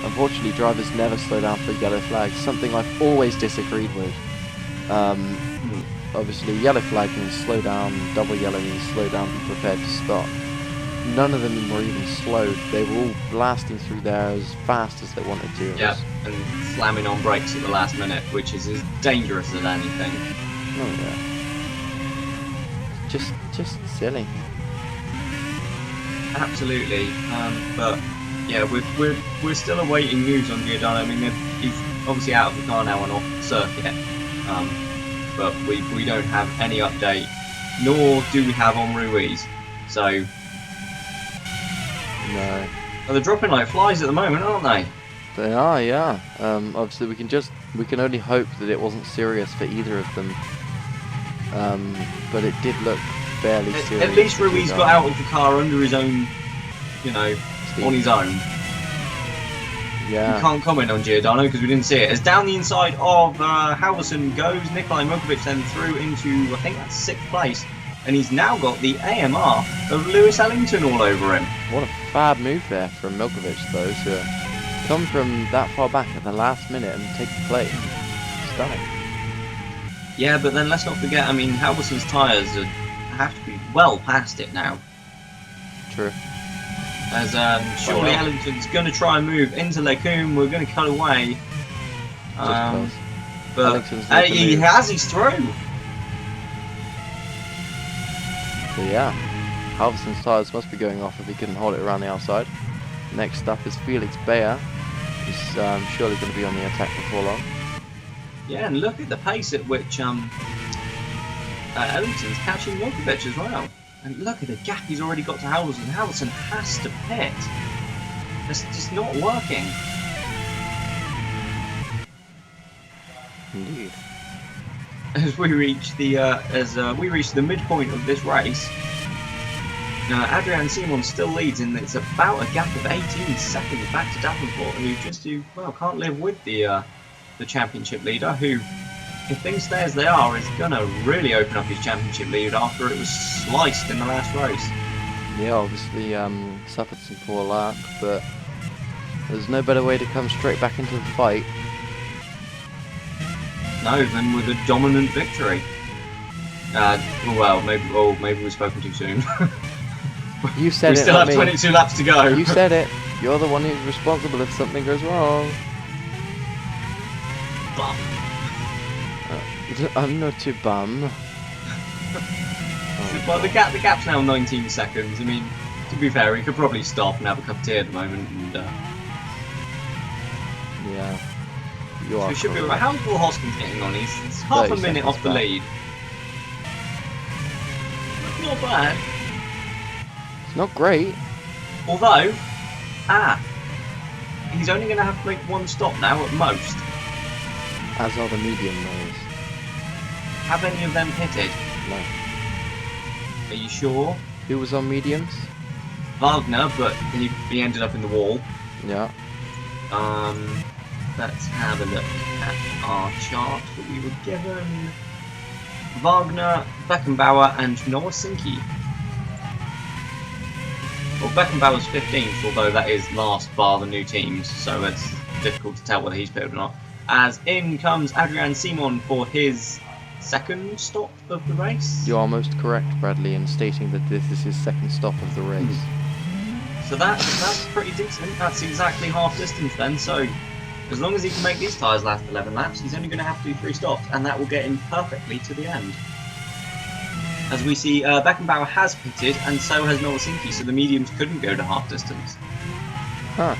Unfortunately, drivers never slow down for yellow flags, something I've always disagreed with. Obviously, yellow flag means slow down, double yellow means slow down, be prepared to stop. None of them were even slowed. They were all blasting through there as fast as they wanted to. Yeah, and slamming on brakes at the last minute, which is as dangerous as anything. Oh yeah. Just silly. Absolutely. But yeah, we're still awaiting news on Giordano. I mean, he's obviously out of the car now and off the circuit. But we don't have any update, nor do we have on Ruiz. So No. well, they're dropping like flies at the moment, aren't they? They are, yeah. Obviously, we can only hope that it wasn't serious for either of them. But it did look fairly serious. At least Ruiz got out of the car under his own, on his own. Yeah. We can't comment on Giordano because we didn't see it. As down the inside of Halverson goes Nikolai Milkovic, then through into, I think that's 6th place. And he's now got the AMR of Lewis Ellington all over him. What a fab move there from Milkovic, though, to come from that far back at the last minute and take the place. Stunning. Yeah, but then let's not forget, I mean, Halverson's tyres have to be well past it now. True. As surely Ellington's going to try and move into Lecombe. We're going to cut away. Just But he's through. So yeah, Halverson's tyres must be going off if he couldn't hold it around the outside. Next up is Felix Bayer. He's surely going to be on the attack before long. Yeah, and look at the pace at which Ellington's catching Milkovic as well. And look at the gap he's already got to Halverson. Halverson has to pit. It's just not working. Indeed. As we reach the midpoint of this race, Adrian Simon still leads, and it's about a gap of 18 seconds back to Davenport, who can't live with the championship leader, who if things stay as they are, is going to really open up his championship lead after it was sliced in the last race. Yeah, obviously suffered some poor luck, but there's no better way to come straight back into the fight. No, than with a dominant victory. Well, maybe we've spoken too soon. You said we it, still not have me. 22 laps to go. You said it. You're the one who's responsible if something goes wrong. Bum. I'm not too bum. Well, the gap's now 19 seconds. I mean, to be fair, he could probably stop and have a cup of tea at the moment. And, yeah. You so are he should be correct. right. How's Will Hoskins getting on? He's half a 30 minute off the seconds back. lead. Not bad. It's not great. Although, he's only going to have to make one stop now at most. As are the medium those. Have any of them pitted? No. Are you sure? Who was on mediums? Wagner, but he ended up in the wall. Yeah. Let's have a look at our chart that we were given. Wagner, Beckenbauer, and Nowasinki. Well, Beckenbauer's 15th, although that is last bar the new teams, so it's difficult to tell whether he's pitted or not. As in comes Adrian Simon for his second stop of the race. You're almost correct, Bradley, in stating that this is his second stop of the race. So that's pretty decent. That's exactly half distance then. So as long as he can make these tyres last 11 laps, he's only going to have to do 3 stops, and that will get him perfectly to the end. As we see, Beckenbauer has pitted, and so has Nowasinki, so the mediums couldn't go to half distance. Huh.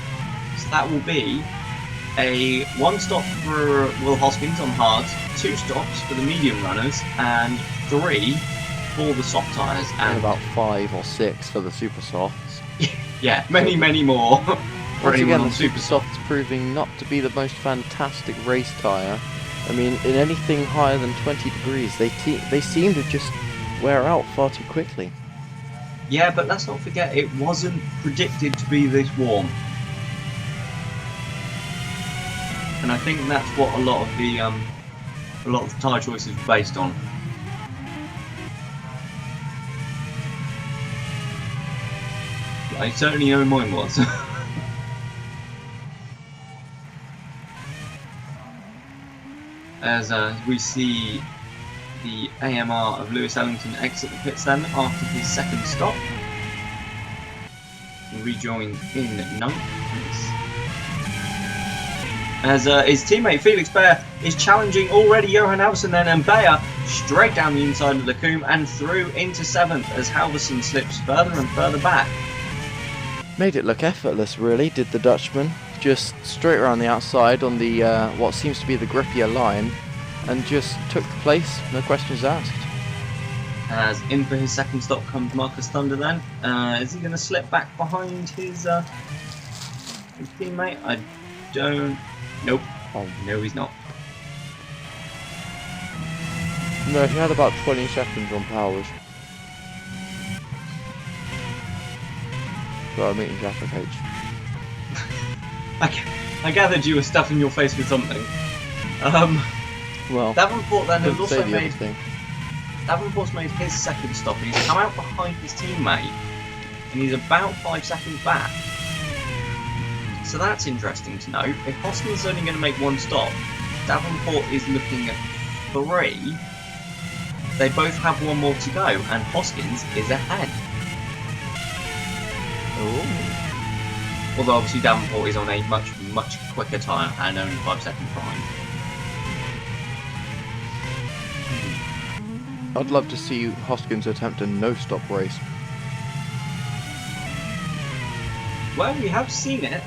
So that will be a 1 stop for Will Hoskins on hards, 2 stops for the medium runners, and 3 for the soft tyres. And about 5 or 6 for the super softs. Yeah, many more. For Once anyone again, on the super soft's proving not to be the most fantastic race tyre. I mean, in anything higher than 20 degrees, they seem to just wear out far too quickly. Yeah, but let's not forget, it wasn't predicted to be this warm. And I think that's what a lot of the tyre choices were based on. I certainly know mine was. As we see the AMR of Lewis Ellington exit the pits then after his second stop. He rejoined in 9th place. As his teammate Felix Bayer is challenging already Johan Halverson then, and Bayer straight down the inside of the Coombe and through into 7th as Halverson slips further and further back. Made it look effortless, really, did the Dutchman. Just straight around the outside on the what seems to be the grippier line, and just took the place, no questions asked. As in for his second stop comes Marcus Thunder then. Is he going to slip back behind his teammate? I don't... Nope. Oh, no, he's not. No, he had about 20 seconds on powers. So I'm eating Jaffa cakes. I gathered you were stuffing your face with something. Well, Davenport then has couldn't also say the other made... thing. Davenport's made his second stop and he's come out behind his teammate. And he's about 5 seconds back. So that's interesting to know. If Hoskins is only going to make 1 stop, Davenport is looking at 3. They both have 1 more to go, and Hoskins is ahead. Ooh. Although obviously Davenport is on a much quicker tyre and only 5 seconds behind. I'd love to see Hoskins attempt a no-stop race. Well, we have seen it.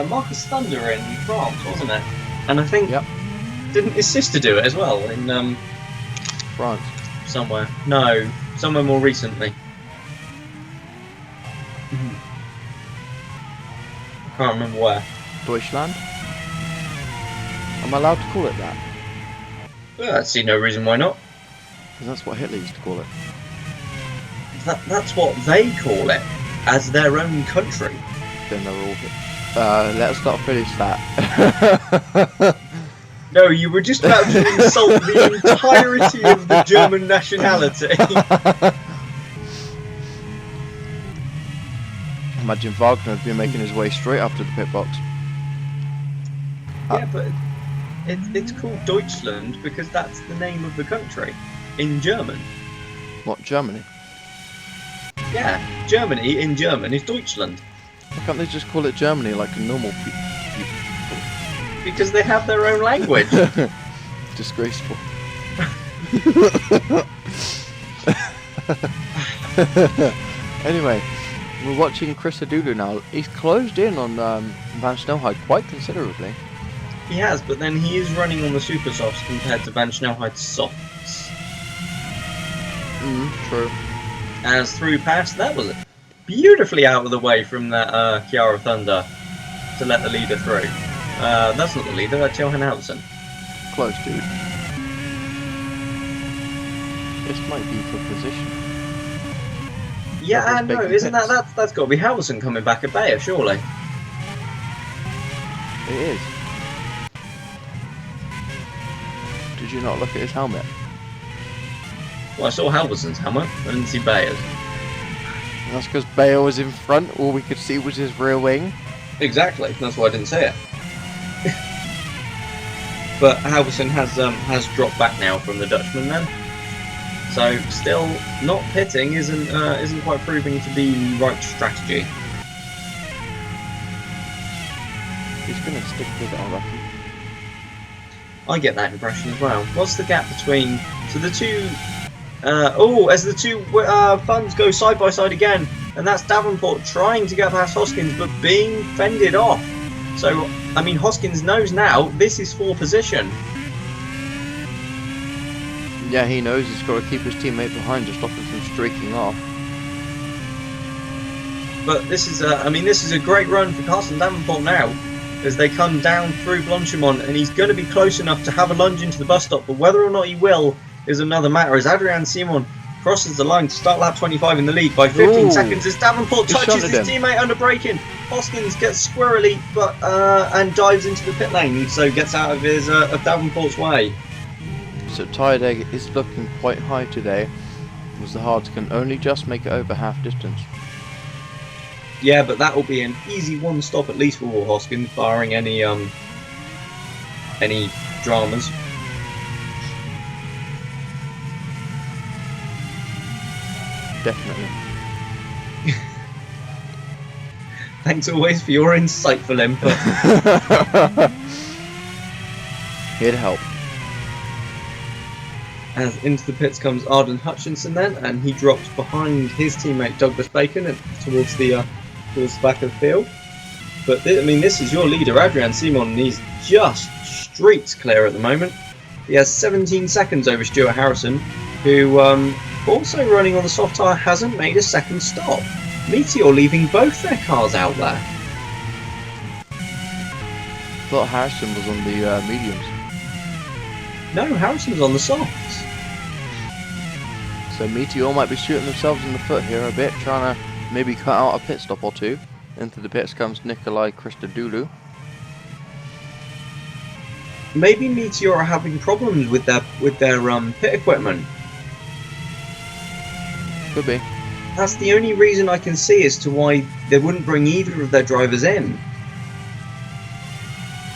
Marcus Thunder in France, wasn't it? And I think didn't his sister do it as well in France. somewhere? No, somewhere more recently. I can't remember where. Deutschland? Am I allowed to call it that? Well, I see no reason why not. Because that's what Hitler used to call it. That's what they call it, as their own country. Then they're all... let's not finish that. No, you were just about to insult the entirety of the German nationality. Imagine Wagner had been making his way straight up to the pit box. Yeah, but it's called Deutschland because that's the name of the country in German. What, Germany? Yeah, Germany in German is Deutschland. Why can't they just call it Germany like a normal people? Because they have their own language. Disgraceful. Anyway, we're watching Chris Adudu now. He's closed in on Van Snelheid quite considerably. He has, but then he is running on the super softs compared to Van Snelheid's softs. True. As through past, that was beautifully out of the way from that Chiara Thunder to let the leader through. That's not the leader, that's Johan Halvorsen. Close, dude. This might be for position. Yeah, I know, isn't that's got to be Halvorsen coming back at Bayer, surely? It is. Did you not look at his helmet? Well, I saw Halvorsen's helmet, I didn't see Bayer's. That's because Bayer was in front, all we could see was his rear wing. Exactly, that's why I didn't see it. But Halvorsen has dropped back now from the Dutchman then. So still not pitting isn't quite proving to be the right strategy. He's gonna stick with it, I reckon. I get that impression as well. What's the gap between the two? As the two funds go side by side again, and that's Davenport trying to get past Hoskins, but being fended off. So I mean, Hoskins knows now this is for position. Yeah, he knows he's got to keep his teammate behind to stop him from streaking off. But this is a great run for Carsten Davenport now, as they come down through Blanchimont, and he's going to be close enough to have a lunge into the bus stop. But whether or not he will is another matter. As Adrian Simon crosses the line to start lap 25 in the lead by 15 seconds, as Davenport touches his teammate under braking. Hoskins gets squirrely, but and dives into the pit lane, so gets out of his of Davenport's way. So Tired Egg is looking quite high today, as the Hards can only just make it over half distance. Yeah, but that will be an easy one stop at least for Will Hoskins, barring any dramas. Definitely. Thanks always for your insightful input. Here to help. As into the pits comes Arden Hutchinson then, and he drops behind his teammate Douglas Bacon and towards the back of the field. But this is your leader, Adrian Simon, and he's just streets clear at the moment. He has 17 seconds over Stuart Harrison, who also running on the soft tyre hasn't made a second stop. Meteor leaving both their cars out there. I thought Harrison was on the mediums. No, Harrison's on the softs. So Meteor might be shooting themselves in the foot here a bit, trying to maybe cut out a pit stop or two. Into the pits comes Nikolai Christodoulou. Maybe Meteor are having problems with their pit equipment. Could be. That's the only reason I can see as to why they wouldn't bring either of their drivers in.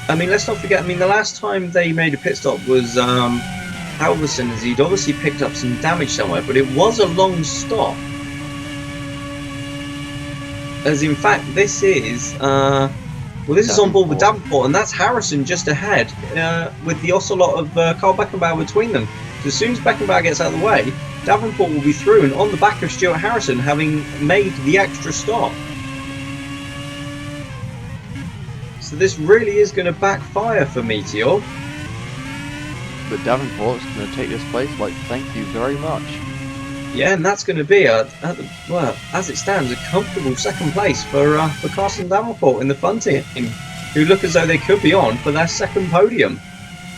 I mean, let's not forget, the last time they made a pit stop was Halvorsen, as he'd obviously picked up some damage somewhere, but it was a long stop. As in fact, this is this is on board with Davenport, and that's Harrison just ahead with the ocelot of Carl Beckenbauer between them. So as soon as Beckenbauer gets out of the way, Davenport will be through and on the back of Stuart Harrison, having made the extra stop. So this really is going to backfire for Meteor. But Davenport's going to take this place like, thank you very much. Yeah, and that's going to be, as it stands, a comfortable second place for Carsten Davenport in the fun team, who look as though they could be on for their second podium.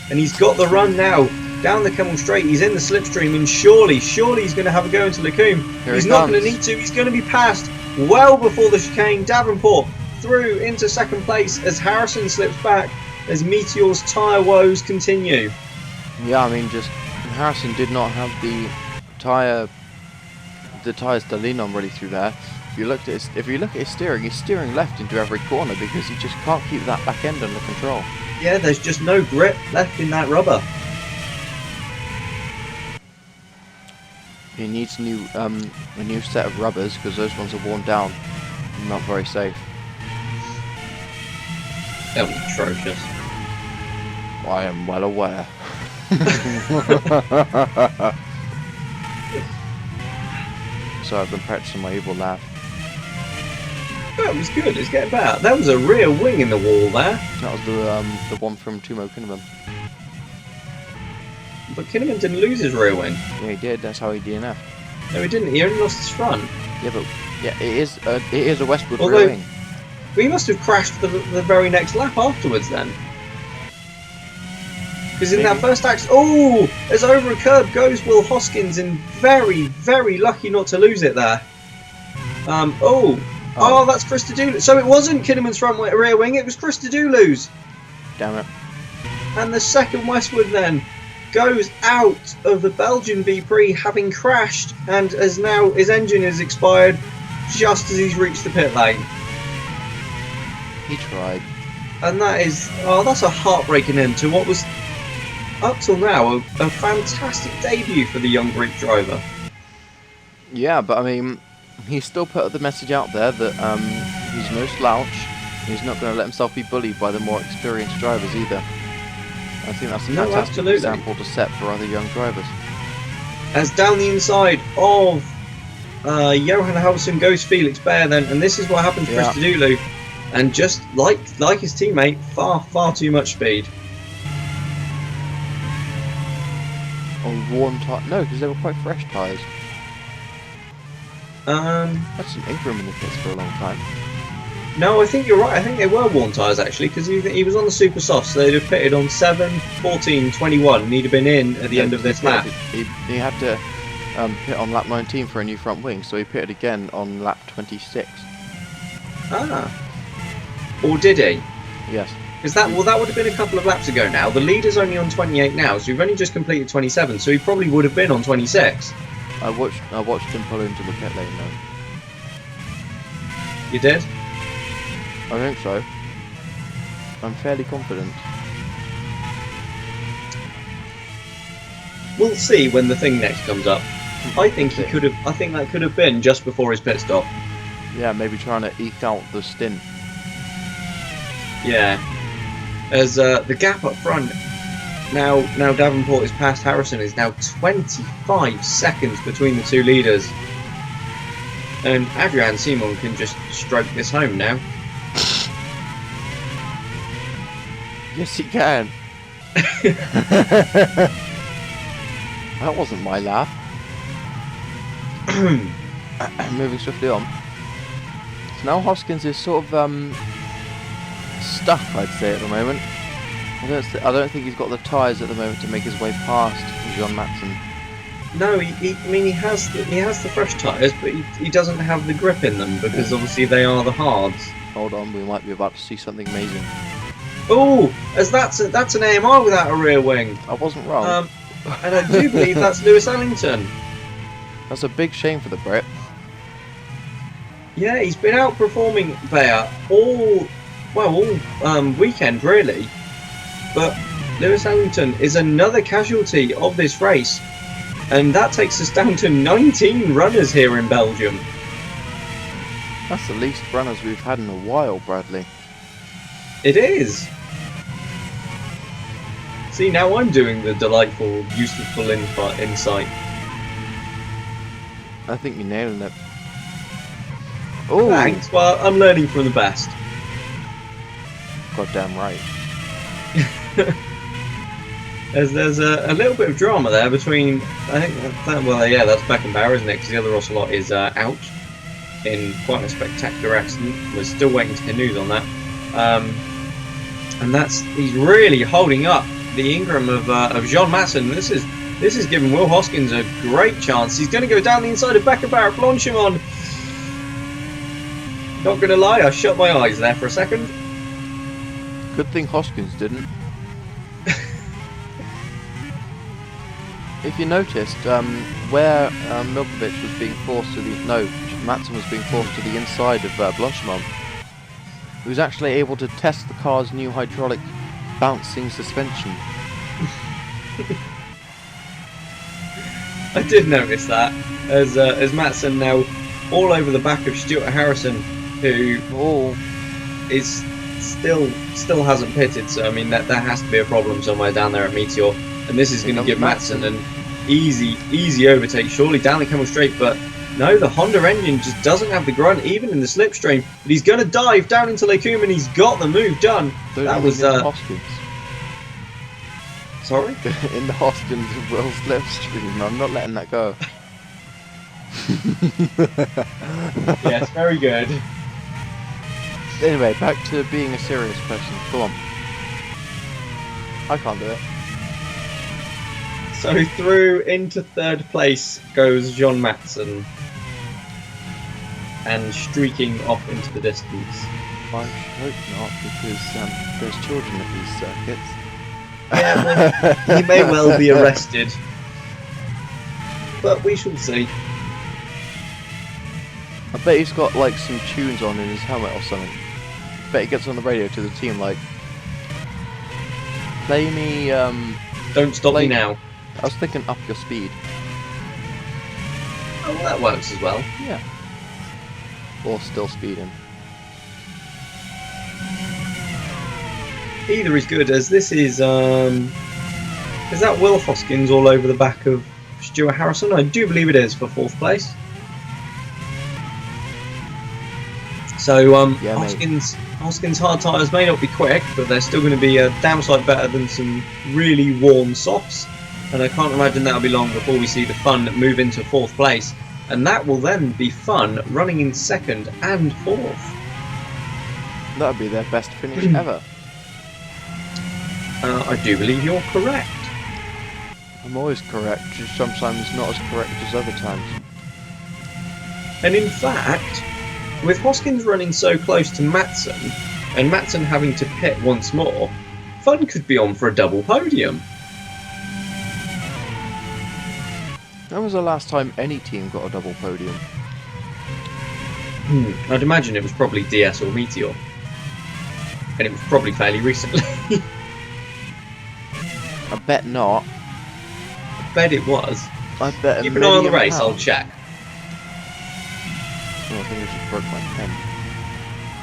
And he's got the run now down the Kemmel Straight. He's in the slipstream, and surely he's going to have a go into Lecombe. He's not going to need to. He's going to be passed well before the chicane. Davenport through into second place as Harrison slips back. as Meteor's tyre woes continue. Yeah, I mean, just Harrison did not have the tyres to lean on really through there. If you look at his steering, he's steering left into every corner because he just can't keep that back end under control. Yeah, there's just no grip left in that rubber. He needs a new set of rubbers because those ones are worn down and not very safe. That was atrocious. I am well aware. So I've been practicing my evil laugh. That was good. It's getting better. That was a rear wing in the wall there. That was the one from Timo Kinnaman. But Kinnaman didn't lose his rear wing. Yeah, he did. That's how he DNF'd. No, he didn't. He only lost his front. Yeah, but yeah, it is a Westwood Although, rear wing. But he must have crashed the very next lap afterwards then. Because in that first accident, oh, as over a curb goes Will Hoskins, and very, very lucky not to lose it there. Oh, that's Christodoulou. So it wasn't Kinnaman's front rear wing, it was Christodoulou's. Damn it. And the second Westwood then goes out of the Belgian V-Prix, having crashed, and as now his engine has expired just as he's reached the pit lane. He tried. And that's a heartbreaking end to what was, up till now, a fantastic debut for the young Greek driver. Yeah, but I mean, he still put the message out there that he's no slouch. He's not going to let himself be bullied by the more experienced drivers either. I think that's a fantastic example to set for other young drivers. As down the inside of Johan Halvorsen goes Felix Baer then, and this is what happened to Christodoulou. And just like his teammate, far too much speed. On worn tyres? No, because they were quite fresh tyres. Had some Ingram in the pits for a long time. No, I think you're right. I think they were worn tyres actually, because he was on the super soft, so they'd have pitted on 7, 14, 21, and he'd have been in at the end of this lap. He had to pit on lap 19 for a new front wing, so he pitted again on lap 26. Ah. Or did he? Yes. Because that would have been a couple of laps ago now. The leader's only on 28 now, so we've only just completed 27, so he probably would have been on 26. I watched him pull into the pit lane though. You did? I think so. I'm fairly confident. We'll see when the thing next comes up. I think that could have been just before his pit stop. Yeah, maybe trying to eke out the stint. Yeah. As the gap up front, now Davenport is past Harrison, is now 25 seconds between the two leaders. And Adrian Simon can just stroke this home now. Yes, he can. That wasn't my laugh. Moving swiftly on. So now Hoskins is sort of stuck, I'd say, at the moment. I don't think he's got the tyres at the moment to make his way past John Matson. No, he has the fresh tyres, but he doesn't have the grip in them because obviously they are the hards. Hold on, we might be about to see something amazing. Oh, as that's an AMR without a rear wing. I wasn't wrong. And I do believe that's Lewis Allington. That's a big shame for the Brit. Yeah, he's been outperforming Baer all weekend really. But Lewis Allington is another casualty of this race, and that takes us down to 19 runners here in Belgium. That's the least runners we've had in a while, Bradley. It is. See, now I'm doing the delightful, useful insight. I think you're nailing it. Oh, thanks. Well, I'm learning from the best. Goddamn right. There's a little bit of drama there between, I think, that's Beckenbauer, isn't it? Because the other Ocelot is out in quite a spectacular accident. We're still waiting to hear news on that. And he's really holding up the Ingram of Jean Matson. This is giving Will Hoskins a great chance. He's going to go down the inside of Beckenbauer, Blanchimon. Not going to lie, I shut my eyes there for a second. Good thing Hoskins didn't. If you noticed, where Milkovic was being forced to the... No, Matson was being forced to the inside of Blanchimont, he was actually able to test the car's new hydraulic bouncing suspension. I did notice that, as Matson now all over the back of Stuart Harrison, who is still hasn't pitted, so I mean that has to be a problem somewhere down there at Meteor. And this is going to give Matson an easy overtake. Surely down the Camel Straight, but no, the Honda engine just doesn't have the grunt, even in the slipstream. But he's going to dive down into Lake Hume, and he's got the move done. That was Hoskins. Sorry? In the Hoskins Will slipstream. I'm not letting that go. Yes, very good. Anyway, back to being a serious person. Go on. I can't do it. So through into third place goes John Matson, and streaking off into the distance. I hope not, because there's children at these circuits. Yeah, well, he may well be arrested, but we shall see. I bet he's got like some tunes on in his helmet or something. I bet he gets on the radio to the team like, play me, Don't stop me now. I was thinking up your speed. Oh, well, that works as well. Yeah. Or still speeding. Either is good, as this is that Will Hoskins all over the back of Stuart Harrison? I do believe it is for fourth place. So yeah, Hoskins hard tyres may not be quick, but they're still going to be a damn sight better than some really warm softs. And I can't imagine that'll be long before we see the Fun move into fourth place. And that will then be Fun running in second and fourth. That would be their best finish ever. I do believe you're correct. I'm always correct, just sometimes not as correct as other times. And in fact, with Hoskins running so close to Matson, and Matson having to pit once more, Fun could be on for a double podium. When was the last time any team got a double podium? I'd imagine it was probably DS or Meteor. And it was probably fairly recently. I bet not. I bet it was. I bet. Keep an eye on the race, I'll check. Oh, I think I just broke my pen.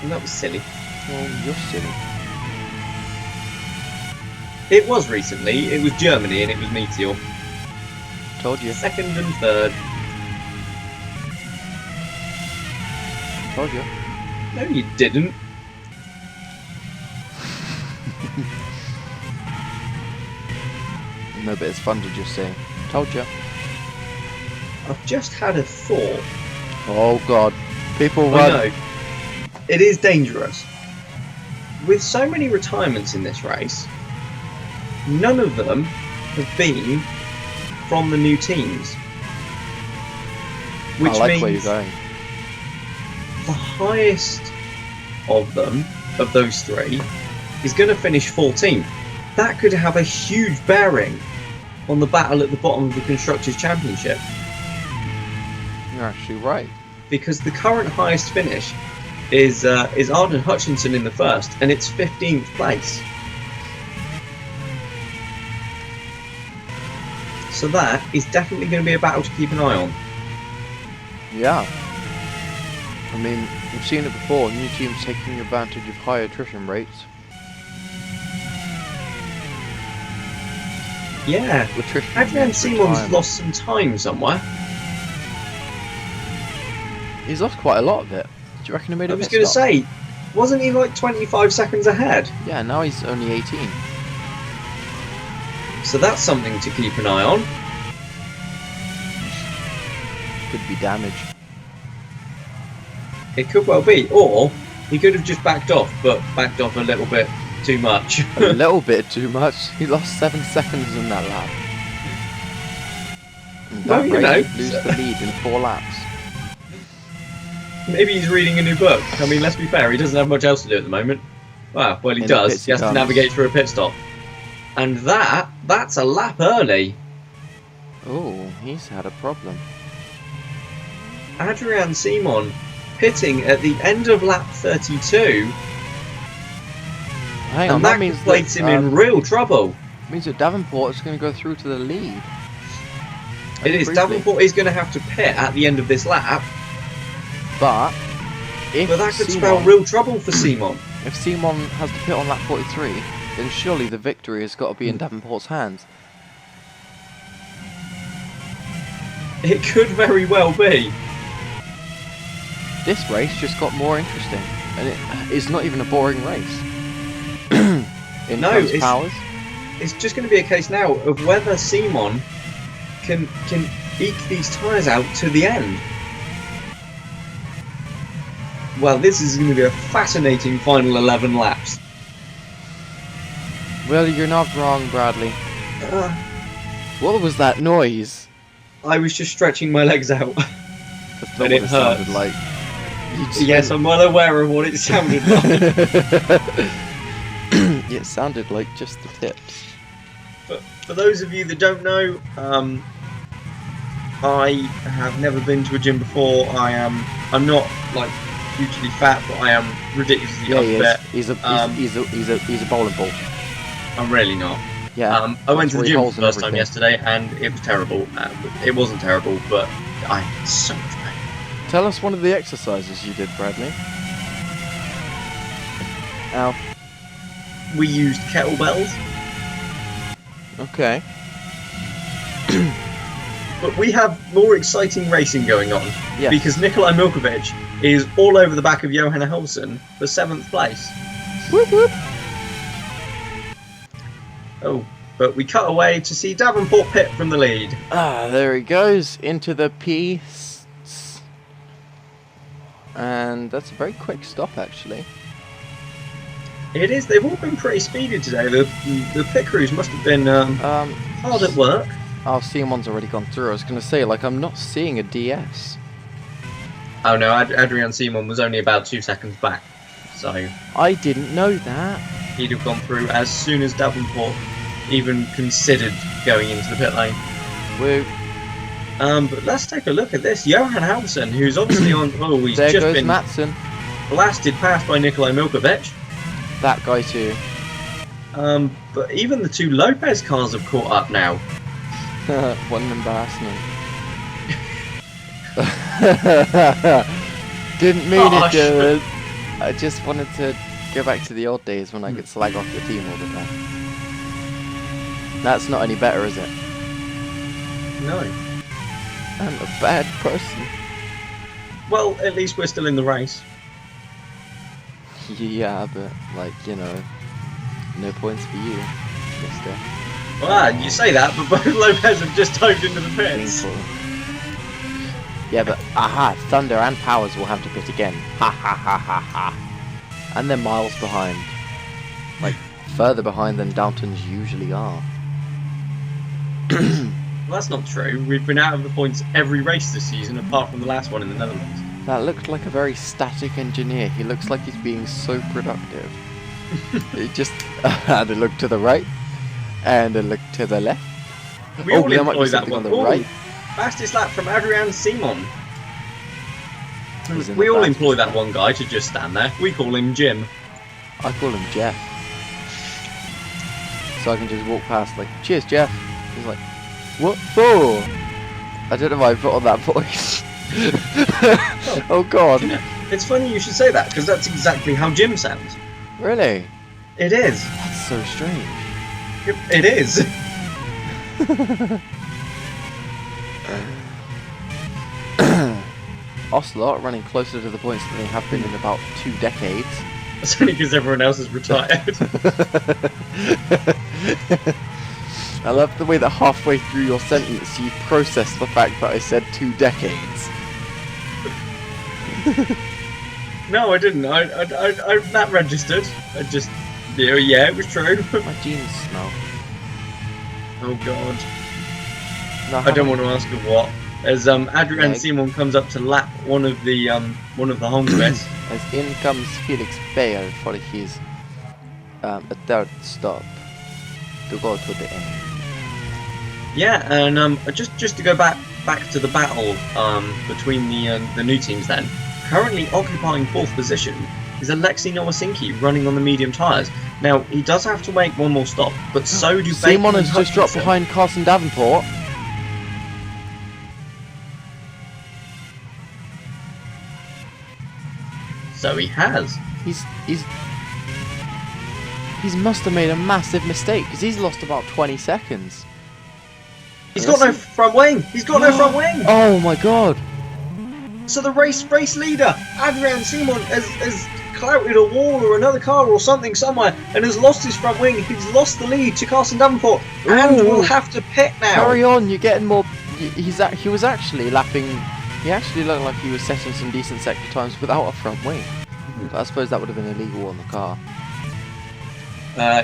And that was silly. Oh, you're silly. It was recently, it was Germany and it was Meteor. Told you. Second and third. Told you. No, you didn't. No, but it's fun to just say, told you. I've just had a thought. Oh god. People I run. know. It is dangerous. With so many retirements in this race, none of them have been from the new teams. Which I like means where you're going. the highest of them, of those three, is going to finish 14th. That could have a huge bearing on the battle at the bottom of the Constructors' Championship. You're actually right. Because the current highest finish is Arden Hutchinson in the first, and it's 15th place. So that is definitely going to be a battle to keep an eye on. Yeah. I mean, we've seen it before, new teams taking advantage of high attrition rates. Yeah. Attrition Adrian means Simon's retirement. lost some time somewhere. He's lost quite a lot of it. Do you reckon he made a I was going to stop? say, wasn't he like 25 seconds ahead? Yeah, now he's only 18. So that's something to keep an eye on. Could be damage. It could well be, or he could have just backed off, but backed off a little bit too much. A little bit too much. He lost 7 seconds in that lap. And Well, that you rate, know. he'd lose the lead in 4 laps. Maybe he's reading a new book. I mean, let's be fair, he doesn't have much else to do at the moment. Well, he In the does. pits He has to comes. navigate through a pit stop. And that's a lap early. Oh, he's had a problem. Adrian Simon pitting at the end of lap 32. Hang on, And that that means places that, him in real trouble. means that Davenport is going to go through to the lead. It is. Briefly. Davenport is going to have to pit at the end of this lap. But if But that could Simon, spell real trouble for Simon. if Simon has to pit on lap 43, then surely the victory has got to be in Davenport's hands. It could very well be. This race just got more interesting, and it is not even a boring race. In No, comes it's- Powers. It's just going to be a case now of whether Simon can eke these tyres out to the end. Well, this is going to be a fascinating final 11 laps. Well, you're not wrong, Bradley. Uh, What was that noise? I was just stretching my legs out. That's not And what it it sounded hurts. like. You just Yes, I'm well aware of what it sounded like. It sounded like just the tips. But for those of you that don't know, I have never been to a gym before. I'm not like hugely fat, but I am ridiculously Yeah, he is. unfit. He's a bowling ball. I'm really not. Yeah. I went to the Three gym for holes the and first time everything. yesterday, and it was terrible. It wasn't terrible, but I had so much pain. Tell us one of the exercises you did, Bradley. Ow. We used kettlebells, Okay. but we have more exciting racing going on Yes. because Nikolai Milkovic is all over the back of Johan Helsen for 7th place. Whoop whoop. Oh, but we cut away to see Davenport pit from the lead. Ah, there he goes into the piece. And that's a very quick stop, actually. It is. They've all been pretty speedy today. The pit crews must have been hard at work. Oh, Simon's already gone through. I was going to say, like, I'm not seeing a DS. Oh no, Adrian Simon was only about 2 seconds back, so I didn't know that. he'd have gone through as soon as Davenport even considered going into the pit lane. Woo. But let's take a look at this. Johan Helsen, who's obviously on. Oh, he's There just goes been Matson. blasted past by Nikolai Milkovic. That guy too. But even the two Lopez cars have caught up now. What an embarrassment. Didn't mean Gosh. it, dude. I just wanted to go back to the old days when I could slag off the team all the time. That's not any better, is it? No. I'm a bad person. Well, at least we're still in the race. Yeah, but, like, you know, no points for you, mister. Well, you say that, but both Lopez have just dived into the pits. Painful. Yeah, but, aha, Thunder and Powers will have to pit again. Ha ha ha ha ha. And they're miles behind. Like, further behind than Downton's usually are. Well, that's not true. We've been out of the points every race this season, apart from the last one in the Netherlands. That looked like a very static engineer. He looks like he's being so productive. It just had a look to the right and a look to the left. We all there might be employ that something one. on the Ooh, right. Fastest lap from Adrian Simon. He's in We the all back. employ that one guy to just stand there. We call him Jim. I call him Jeff. So I can just walk past like, cheers Jeff. He's like, what for? I don't know why I put on that voice. Oh god. You know, it's funny you should say that, because that's exactly how Jim sounds. Really? It is. That's so strange. It is. Ocelot running closer to the points than they have been in about 2 decades. That's only because everyone else is retired. I love the way that halfway through your sentence you process the fact that I said 2 decades. No, I didn't. I that registered. I just, yeah, it was true. My jeans smell. Oh god. No, I don't want to ask her what. As Adrian Leg. Simon comes up to lap one of the Hongbets. As in comes Felix Bayer for his a third stop to go to the end. Yeah, and just to go back to the battle between the new teams then. Currently occupying 4th position is Alexei Nowasinki running on the medium tyres. Now, he does have to make one more stop, but so do Simon Bacon has and just dropped Hutchinson. behind Carson Davenport. So he has. He's must have made a massive mistake because he's lost about 20 seconds. He's got no front wing. He's got no front wing. Oh my god. So the race leader, Adrian Simon, has clouted a wall or another car or something somewhere and has lost his front wing. He's lost the lead to Carson Davenport and Ooh. will have to pit now. Carry on, you're getting more. He was actually lapping. He actually looked like he was setting some decent sector times without a front wing. But I suppose that would have been illegal on the car.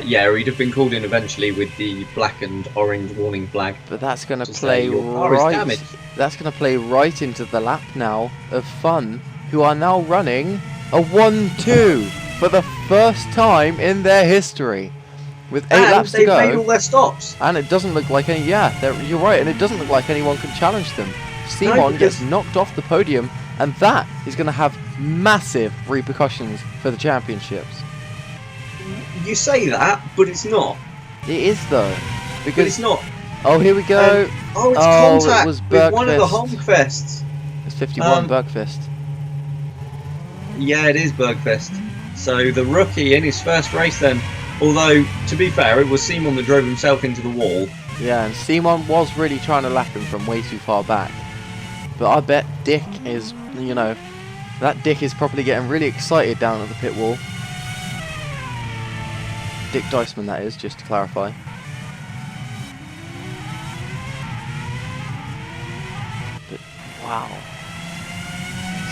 Yeah, he'd have been called in eventually with the black and orange warning flag. But that's going to To play say your car is right. damaged. That's going to play right into the lap now of Fun, who are now running a 1-2 for the first time in their history, with 8 laps to they've made all go. their stops. And it doesn't look like any. Yeah, you're right, and it doesn't look like anyone can challenge them. Simon because- gets knocked off the podium, and that is going to have massive repercussions for the championships. You say that, but it's not. It is though, But because it's not. oh, here we go. Oh, it's Oh, it contact was with one of the Bergfest. Honkfests. It's 51 Um, Bergfest. Yeah, it is Bergfest. So the rookie in his first race then. Although, to be fair, it was Simon that drove himself into the wall. Yeah, and Simon was really trying to lap him from way too far back. But I bet Dick is, that Dick is probably getting really excited down at the pit wall. Dick Diceman, that is, just to clarify. But, wow.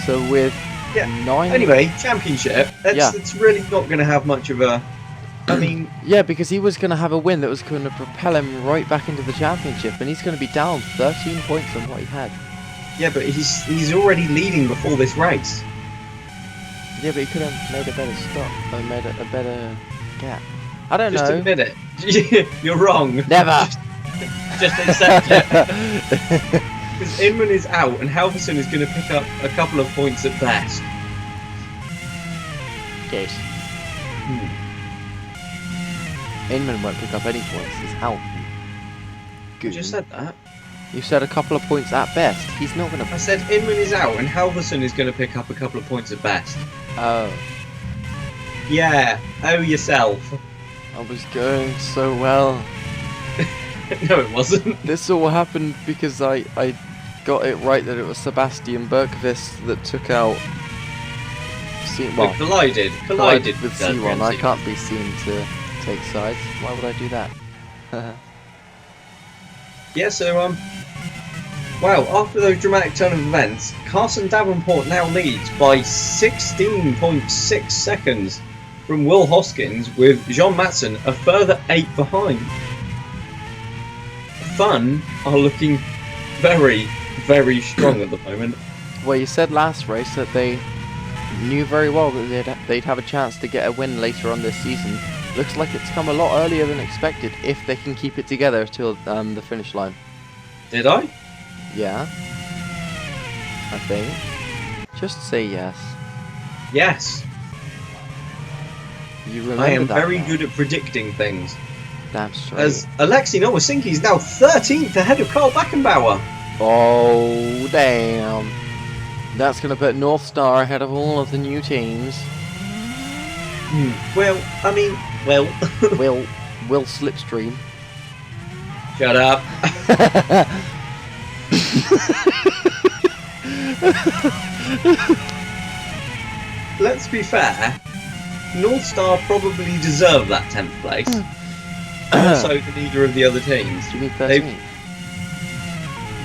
So with Yeah. 9... Anyway, championship. Yeah. It's really not going to have much of a. I mean, Yeah, because he was going to have a win that was going to propel him right back into the championship, and he's going to be down 13 points on what he had. yeah, but he's already leading before this race. Yeah, but he could have made a better stop, or made a better gap. I don't Just know. admit it. You're wrong. Never. Just accept it. Because Inman is out and Halverson is going to pick up a couple of points at best. Yes. Inman won't pick up any points. He's out. You Good. just said that. You said a couple of points at best. He's not gonna. I said Inman is out and Halverson is going to pick up a couple of points at best. Oh, Yeah, owe yourself. I was going so well. No, it wasn't. This all happened because I got it right that it was Sebastian Bergqvist that took out. Well, Collided with C1. I can't be seen to take sides. Why would I do that? Yeah, so wow, after those dramatic turn of events, Carson Davenport now leads by 16.6 seconds from Will Hoskins, with Jean Matson a further 8 behind. Fun are looking very, very strong at the moment. Well, you said last race that they knew very well that they'd have a chance to get a win later on this season. Looks like it's come a lot earlier than expected if they can keep it together till the finish line. Did I? Yeah, I think. Just say yes. Yes. You remember I am that very now. good at predicting things. Damn straight. As Alexei Nowasinki is now 13th ahead of Carl Beckenbauer. Oh, damn. That's going to put North Star ahead of all of the new teams. Well, I mean, well. Will Slipstream. Shut up. Let's be fair. North Star probably deserve that 10th place. More so than either of the other teams. Do you mean They've- 13th?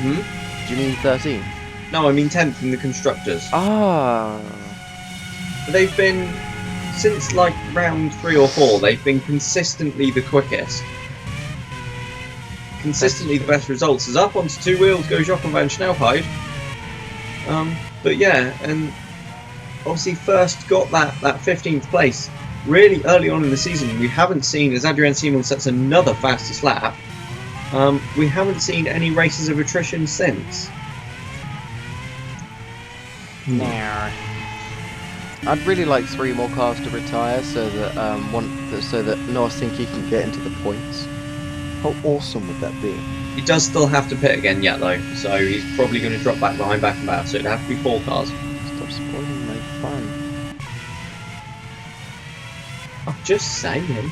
Hmm? Do you mean 13th? No, I mean 10th in the constructors. Ah. They've been, since like round 3 or 4, they've been consistently the quickest. Consistently the best results. As up onto 2 wheels goes Jochen van Snelheid. But yeah, and obviously first got that 15th place really early on in the season, we haven't seen, as Adrian Simon sets another fastest lap, we haven't seen any races of attrition since. Nah. I'd really like 3 more cars to retire so that Noah Sinky can get into the points. How awesome would that be? He does still have to pit again yet though, so he's probably going to drop back behind Beckenbauer, so it'd have to be 4 cars. Stop spoiling my fun. I'm just saying.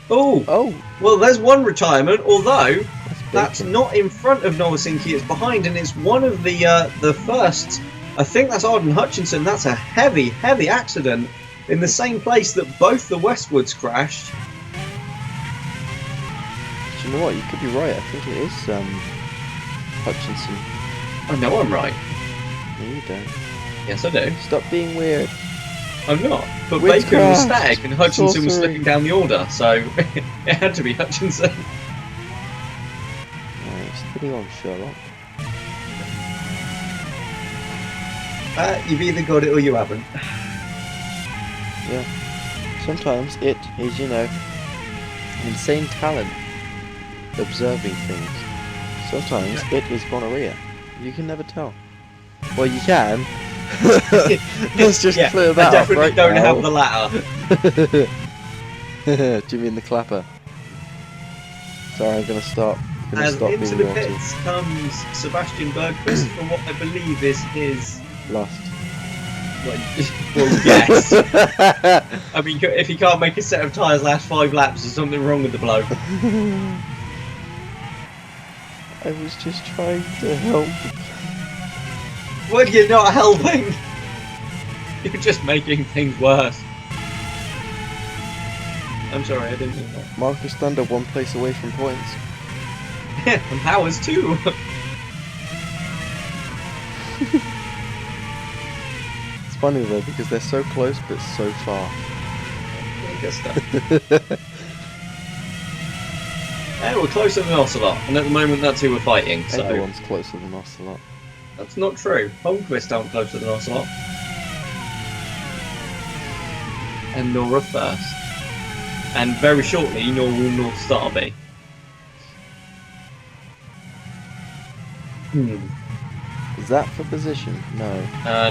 Oh, well there's one retirement, although that's not in front of Noah Sinky, it's behind, and it's one of the first. I think that's Arden Hutchinson. That's a heavy accident in the same place that both the Westwoods crashed. Do you know what? You could be right. I think it is Hutchinson. I know I'm right. No, you don't. Yes, I do. Stop being weird. I'm not. But Wind's Bacon was crashed. static and Hutchinson was Sorcery. slipping down the order, so it had to be Hutchinson. Alright, steady on, Sherlock. You've either got it or you haven't. Yeah. Sometimes it is, you know, insane talent observing things. Sometimes it is gonorrhea. You can never tell. Well, you can. Let's just clear that I definitely up right don't now. have the latter. Do you mean the clapper? Sorry, I'm gonna stop. As Stop into being the naughty. pits comes Sebastian Bergqvist for what I believe is his... Lost. Well, yes. I mean, if he can't make a set of tyres last 5 laps, there's something wrong with the bloke. I was just trying to help. Well, you're not helping. You're just making things worse. I'm sorry, I didn't mean that. Marcus Thunder 1 place away from points. And Powers too. It's funny though because they're so close but so far. Yeah, we're closer than Ocelot, and at the moment that's who we're fighting, so... Everyone's closer than Ocelot. That's not true. Holmquist aren't closer than Ocelot. And Nora first. And very shortly, nor will North Star be. Is that for position? No.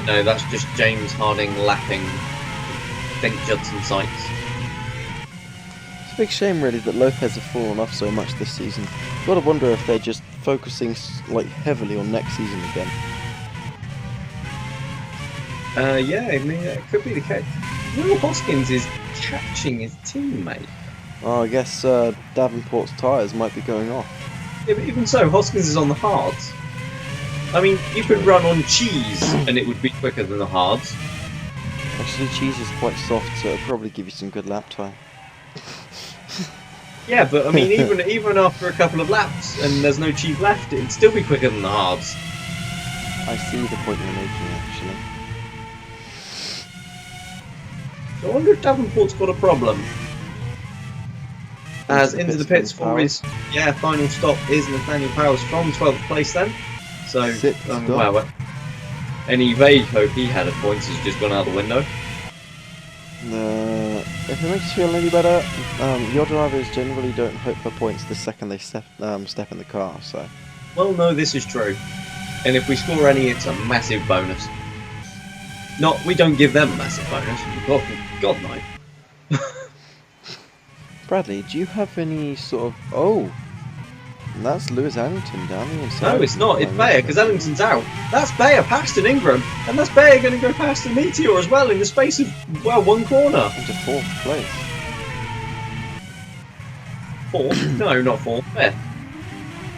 No, that's just James Harding lapping, I think, Judson Sykes. It's a big shame really that Lopez have fallen off so much this season. Gotta wonder if they're just focusing like heavily on next season again. Yeah, I mean, it could be the case. Will Hoskins is catching his teammate. Oh, I guess Davenport's tyres might be going off. Yeah, but even so, Hoskins is on the hards. I mean, you could run on cheese and it would be quicker than the hards. Actually, cheese is quite soft, so it'll probably give you some good lap time. Yeah, but I mean, even after a couple of laps and there's no cheese left, it'd still be quicker than the hards. I see the point you're making, actually. So I wonder if Davenport's got a problem. As into the pits for his final stop is Nathaniel Powers from 12th place then. So, wow, any vague hope he had of points has just gone out the window. If it makes you feel any better, your drivers generally don't hope for points the second they step in the car, so... Well, no, this is true. And if we score any, it's a massive bonus. We don't give them a massive bonus. God no. Bradley, do you have any sort of... Oh! That's Lewis Allington down the inside. No, it's not. It's Bayer, because Ellington's out. That's Bayer past an Ingram, and that's Bayer going to go past a Meteor as well in the space of, well, one corner. Into 4th place. 4th? No, not 4th. 5th.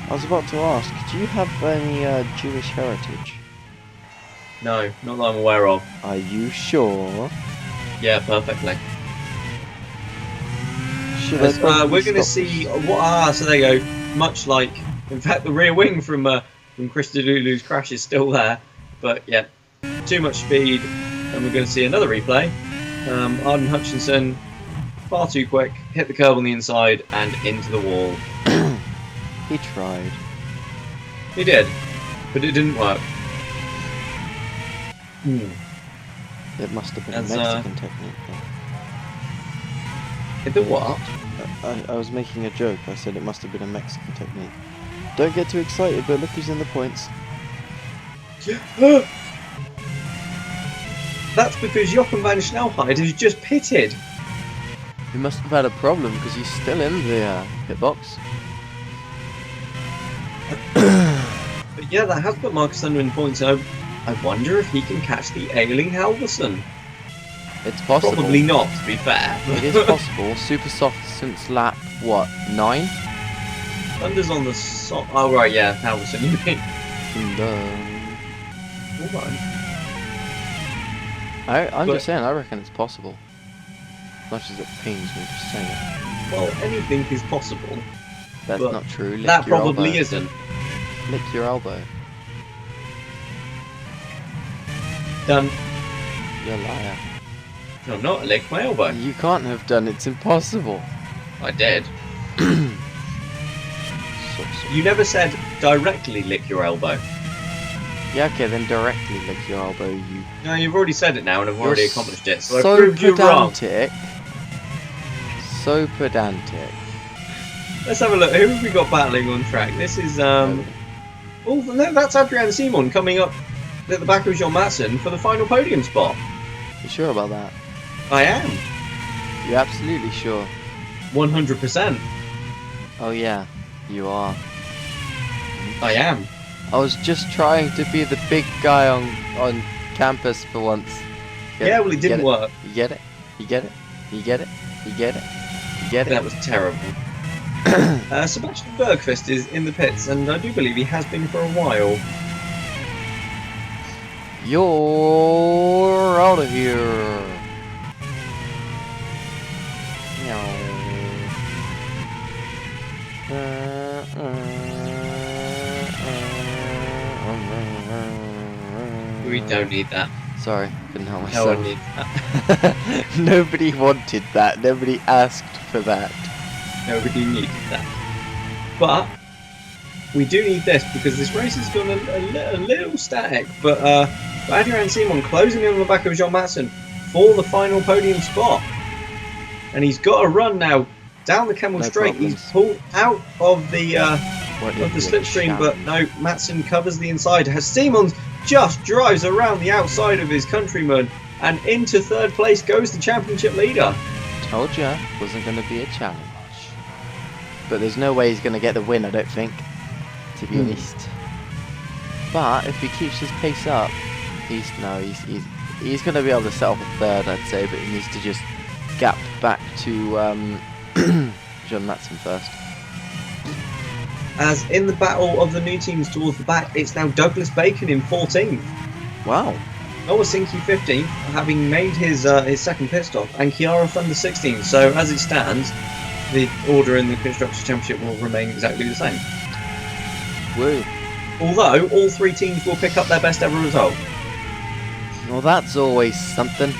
I was about to ask, do you have any Jewish heritage? No, not that I'm aware of. Are you sure? Yeah, perfectly. We're going to see what. So there you go. Much like, in fact, the rear wing from Chris Delulu's crash is still there, but yeah, too much speed, and we're going to see another replay. Arden Hutchinson, far too quick, hit the curb on the inside and into the wall. He tried. He did. but it didn't work. It must have been As, a Mexican technique. It did what? I was making a joke. I said it must have been a Mexican technique. Don't get too excited, but look who's in the points. That's because Jochen van Snelheid has just pitted. He must have had a problem because he's still in the pit box. But yeah, that has put Marcus Thunder in points. I wonder if he can catch the ailing Halverson. It's possible. Probably not, to be fair. It is possible. Super soft since lap, what, 9? Thunder's on the oh, right, yeah, Halverson, you mean. I'm just saying, I reckon it's possible. As much as it pains me just saying it. Well, anything is possible. That's not true. Lick that your probably elbow. isn't. Lick your elbow. Done. You're a liar. No, not lick my elbow. You can't have done it. It's impossible. I did. So. You never said directly lick your elbow. Yeah, okay, then directly lick your elbow, you... No, you've already said it now and I've You're already accomplished it, so I so proved you wrong. pedantic. So pedantic. Let's have a look. Who have we got battling on track? This is, Oh, no, that's Adrian Simon coming up at the back of John Matson for the final podium spot. You sure about that? I am. You're absolutely sure? 100%. Oh yeah, you are. I am. I was just trying to be the big guy on campus for once. Yeah, well, it didn't work. You get it? You get it? You get it? You get it? You get it? That was terrible. Sebastian Bergqvist is in the pits, and I do believe he has been for a while. You're out of here. We don't need that. Sorry, couldn't help No myself. one needs that. Nobody wanted that. Nobody asked for that. Nobody needed that. But we do need this because this race has gone a little static. But Adrian Simon closing in on the back of John Matson for the final podium spot. And he's got a run now down the Camel Straight. Problems. He's pulled out of the slipstream, sham? but no, Matson covers the inside. As Simons just drives around the outside of his countryman, and into third place goes the championship leader. Told ya, wasn't going to be a challenge. But there's no way he's going to get the win, I don't think, to be honest. But if he keeps his pace up, he's going to be able to set off a third, I'd say. But he needs to just gap back to John Matson first. As in the battle of the new teams towards the back, it's now Douglas Bacon in 14th. Wow. Noah Sinky 15th, having made his second pit stop, and Kiara Thunder 16th. So as it stands, the order in the Constructors' Championship will remain exactly the same. Woo. Although all three teams will pick up their best ever result. Well, that's always something.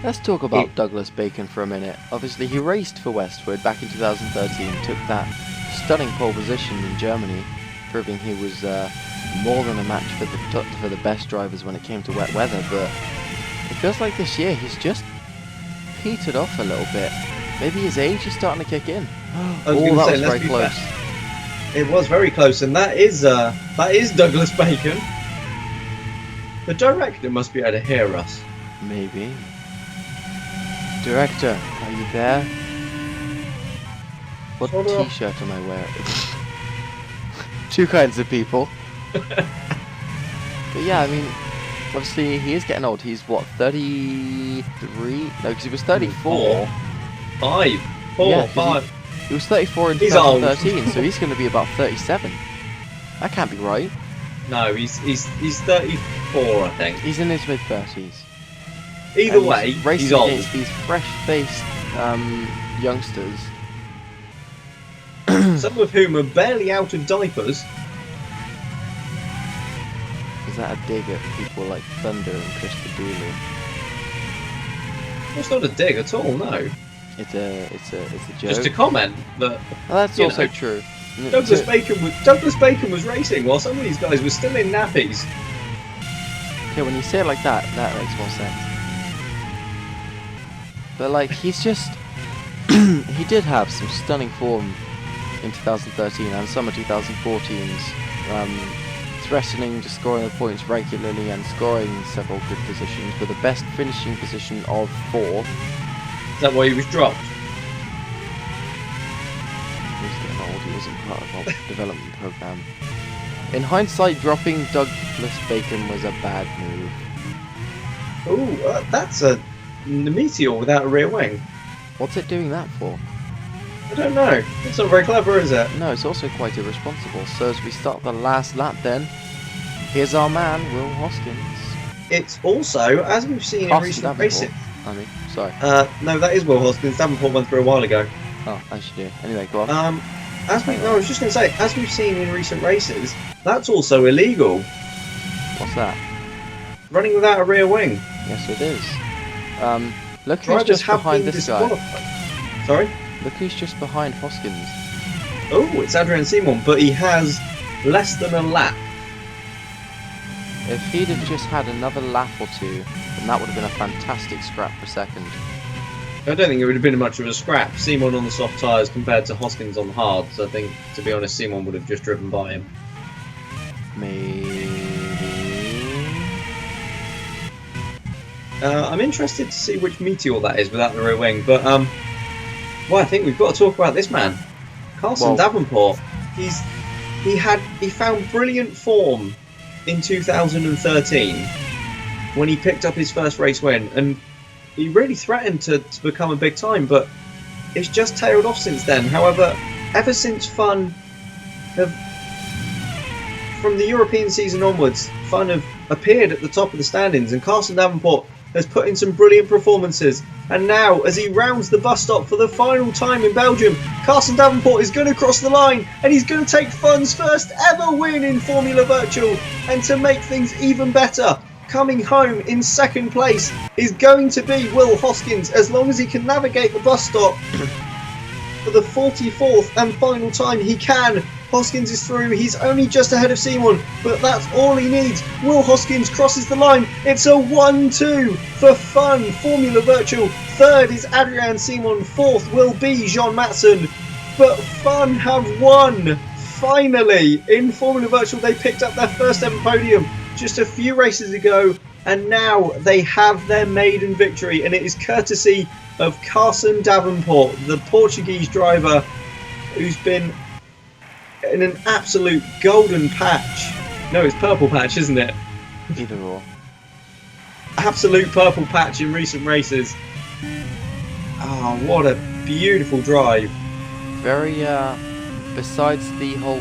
Let's talk about Douglas Bacon for a minute. Obviously, he raced for Westwood back in 2013, took that stunning pole position in Germany, proving he was more than a match for the best drivers when it came to wet weather. But it feels like this year he's just petered off a little bit. Maybe his age is starting to kick in. Oh, that was very close. It was very close, and that is Douglas Bacon. The director must be able to hear us. Maybe. Director, are you there? What t-shirt am I wearing? Two kinds of people. But yeah, I mean, obviously he is getting old. He's what, 33? No, because he was 34. Five. He was 34 in 2013, so he's going to be about 37. That can't be right. No, he's 34, I think. He's in his mid-30s. Either way, he's old. Against these fresh-faced youngsters. Some of whom are barely out of diapers. Is that a dig at people like Thunder and Krista Dooley? It's not a dig at all, no. It's a joke. Just a comment that. Well, that's also true. Douglas Bacon was racing while some of these guys were still in nappies. Okay, when you say it like that, that makes more sense. But like, he's just... he did have some stunning form in 2013 and summer 2014's, threatening to scoring the points regularly and scoring several good positions, with the best finishing position of 4th. Is that why he was dropped? He was getting old, he wasn't part of our development program. In hindsight, dropping Douglas Bacon was a bad move. Ooh, that's a Meteor without a rear wing. What's it doing that for? I don't know. It's not very clever, is it? No, it's also quite irresponsible. So as we start the last lap then, here's our man, Will Hoskins. It's also, as we've seen in recent racing... Sorry. No, that is Will Hoskins. Davenport went through a while ago. Oh, as you do. Anyway, go on. I was just going to say, as we've seen in recent races, that's also illegal. What's that? Running without a rear wing. Yes, it is. Look who's just behind this guy. Sorry? Look who's just behind Hoskins. Oh, it's Adrian Simon, but he has less than a lap. If he'd have just had another lap or two, then that would have been a fantastic scrap for second. I don't think it would have been much of a scrap. Simon on the soft tyres compared to Hoskins on the hards. I think, to be honest, Simon would have just driven by him. Maybe. I'm interested to see which Meteor that is without the rear wing, but well, I think we've got to talk about this man, Carson Davenport. He found brilliant form in 2013 when he picked up his first race win, and he really threatened to become a big time, but it's just tailed off since then. However, ever since Fun from the European season onwards, Fun have appeared at the top of the standings, and Carson Davenport has put in some brilliant performances. And now, as he rounds the bus stop for the final time in Belgium, Carson Davenport is going to cross the line, and he's going to take Fun's first ever win in Formula Virtual. And to make things even better, coming home in second place is going to be Will Hoskins, as long as he can navigate the bus stop for the 44th and final time he can. Hoskins is through. He's only just ahead of Simon, but that's all he needs. Will Hoskins crosses the line. It's a 1-2 for Fun Formula Virtual. Third is Adrian Simon. Fourth will be Jean Matson. But Fun have won. Finally, in Formula Virtual, they picked up their first ever podium just a few races ago, and now they have their maiden victory, and it is courtesy of Carson Davenport, the Portuguese driver, who's been in an absolute golden patch. No, it's purple patch, isn't it? Either or. Absolute purple patch in recent races. Oh, what a beautiful drive. Very, besides the whole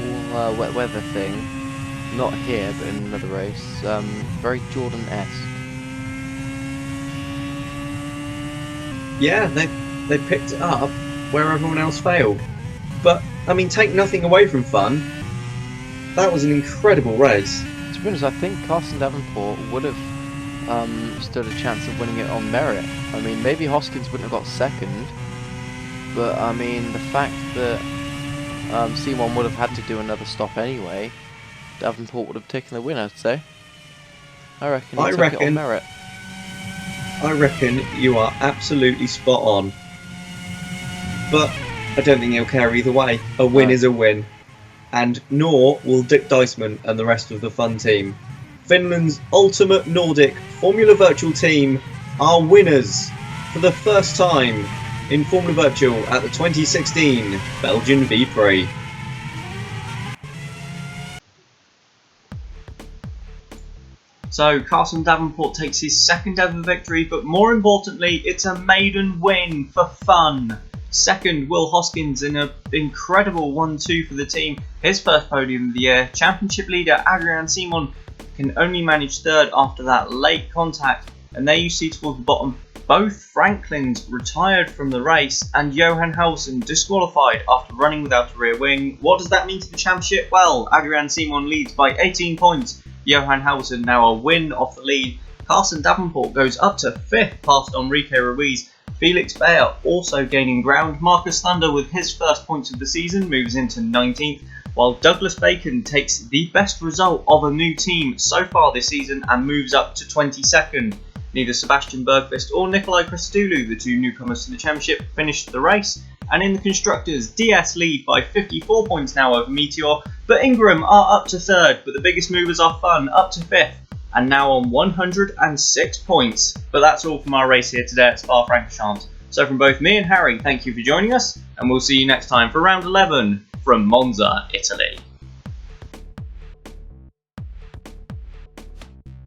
wet weather thing, not here, but in another race, very Jordan-esque. Yeah, they picked it up where everyone else failed. But, I mean, take nothing away from Fun. That was an incredible race. To be honest, I think Carson Davenport would have stood a chance of winning it on merit. I mean, maybe Hoskins wouldn't have got second, but I mean, the fact that C1 would have had to do another stop anyway, Davenport would have taken the win, I'd say. I reckon he took it on merit. I reckon you are absolutely spot on. But I don't think he'll care either way. A win is a win. And nor will Dick Deisman and the rest of the Fun team. Finland's ultimate Nordic Formula Virtual team are winners for the first time in Formula Virtual at the 2016 Belgian V-Prix. So Carson Davenport takes his second ever victory, but more importantly, it's a maiden win for Fun. Second, Will Hoskins in an incredible 1-2 for the team. His first podium of the year. Championship leader Adrian Simon can only manage third after that late contact. And there you see towards the bottom, both Franklins retired from the race and Johan Halsen disqualified after running without a rear wing. What does that mean to the championship? Well, Adrian Simon leads by 18 points. Johan Halsen now a win off the lead. Carson Davenport goes up to 5th past Enrique Ruiz. Felix Bayer also gaining ground. Marcus Thunder with his first points of the season moves into 19th, while Douglas Bacon takes the best result of a new team so far this season and moves up to 22nd. Neither Sebastian Bergqvist or Nikolai Christodoulou, the two newcomers to the championship, finished the race. And in the constructors, DS lead by 54 points now over Meteor, but Ingram are up to 3rd, but the biggest movers are Fun up to 5th, and now on 106 points. But that's all from our race here today at Spa-Francorchamps. So from both me and Harry, thank you for joining us, and we'll see you next time for round 11 from Monza, Italy.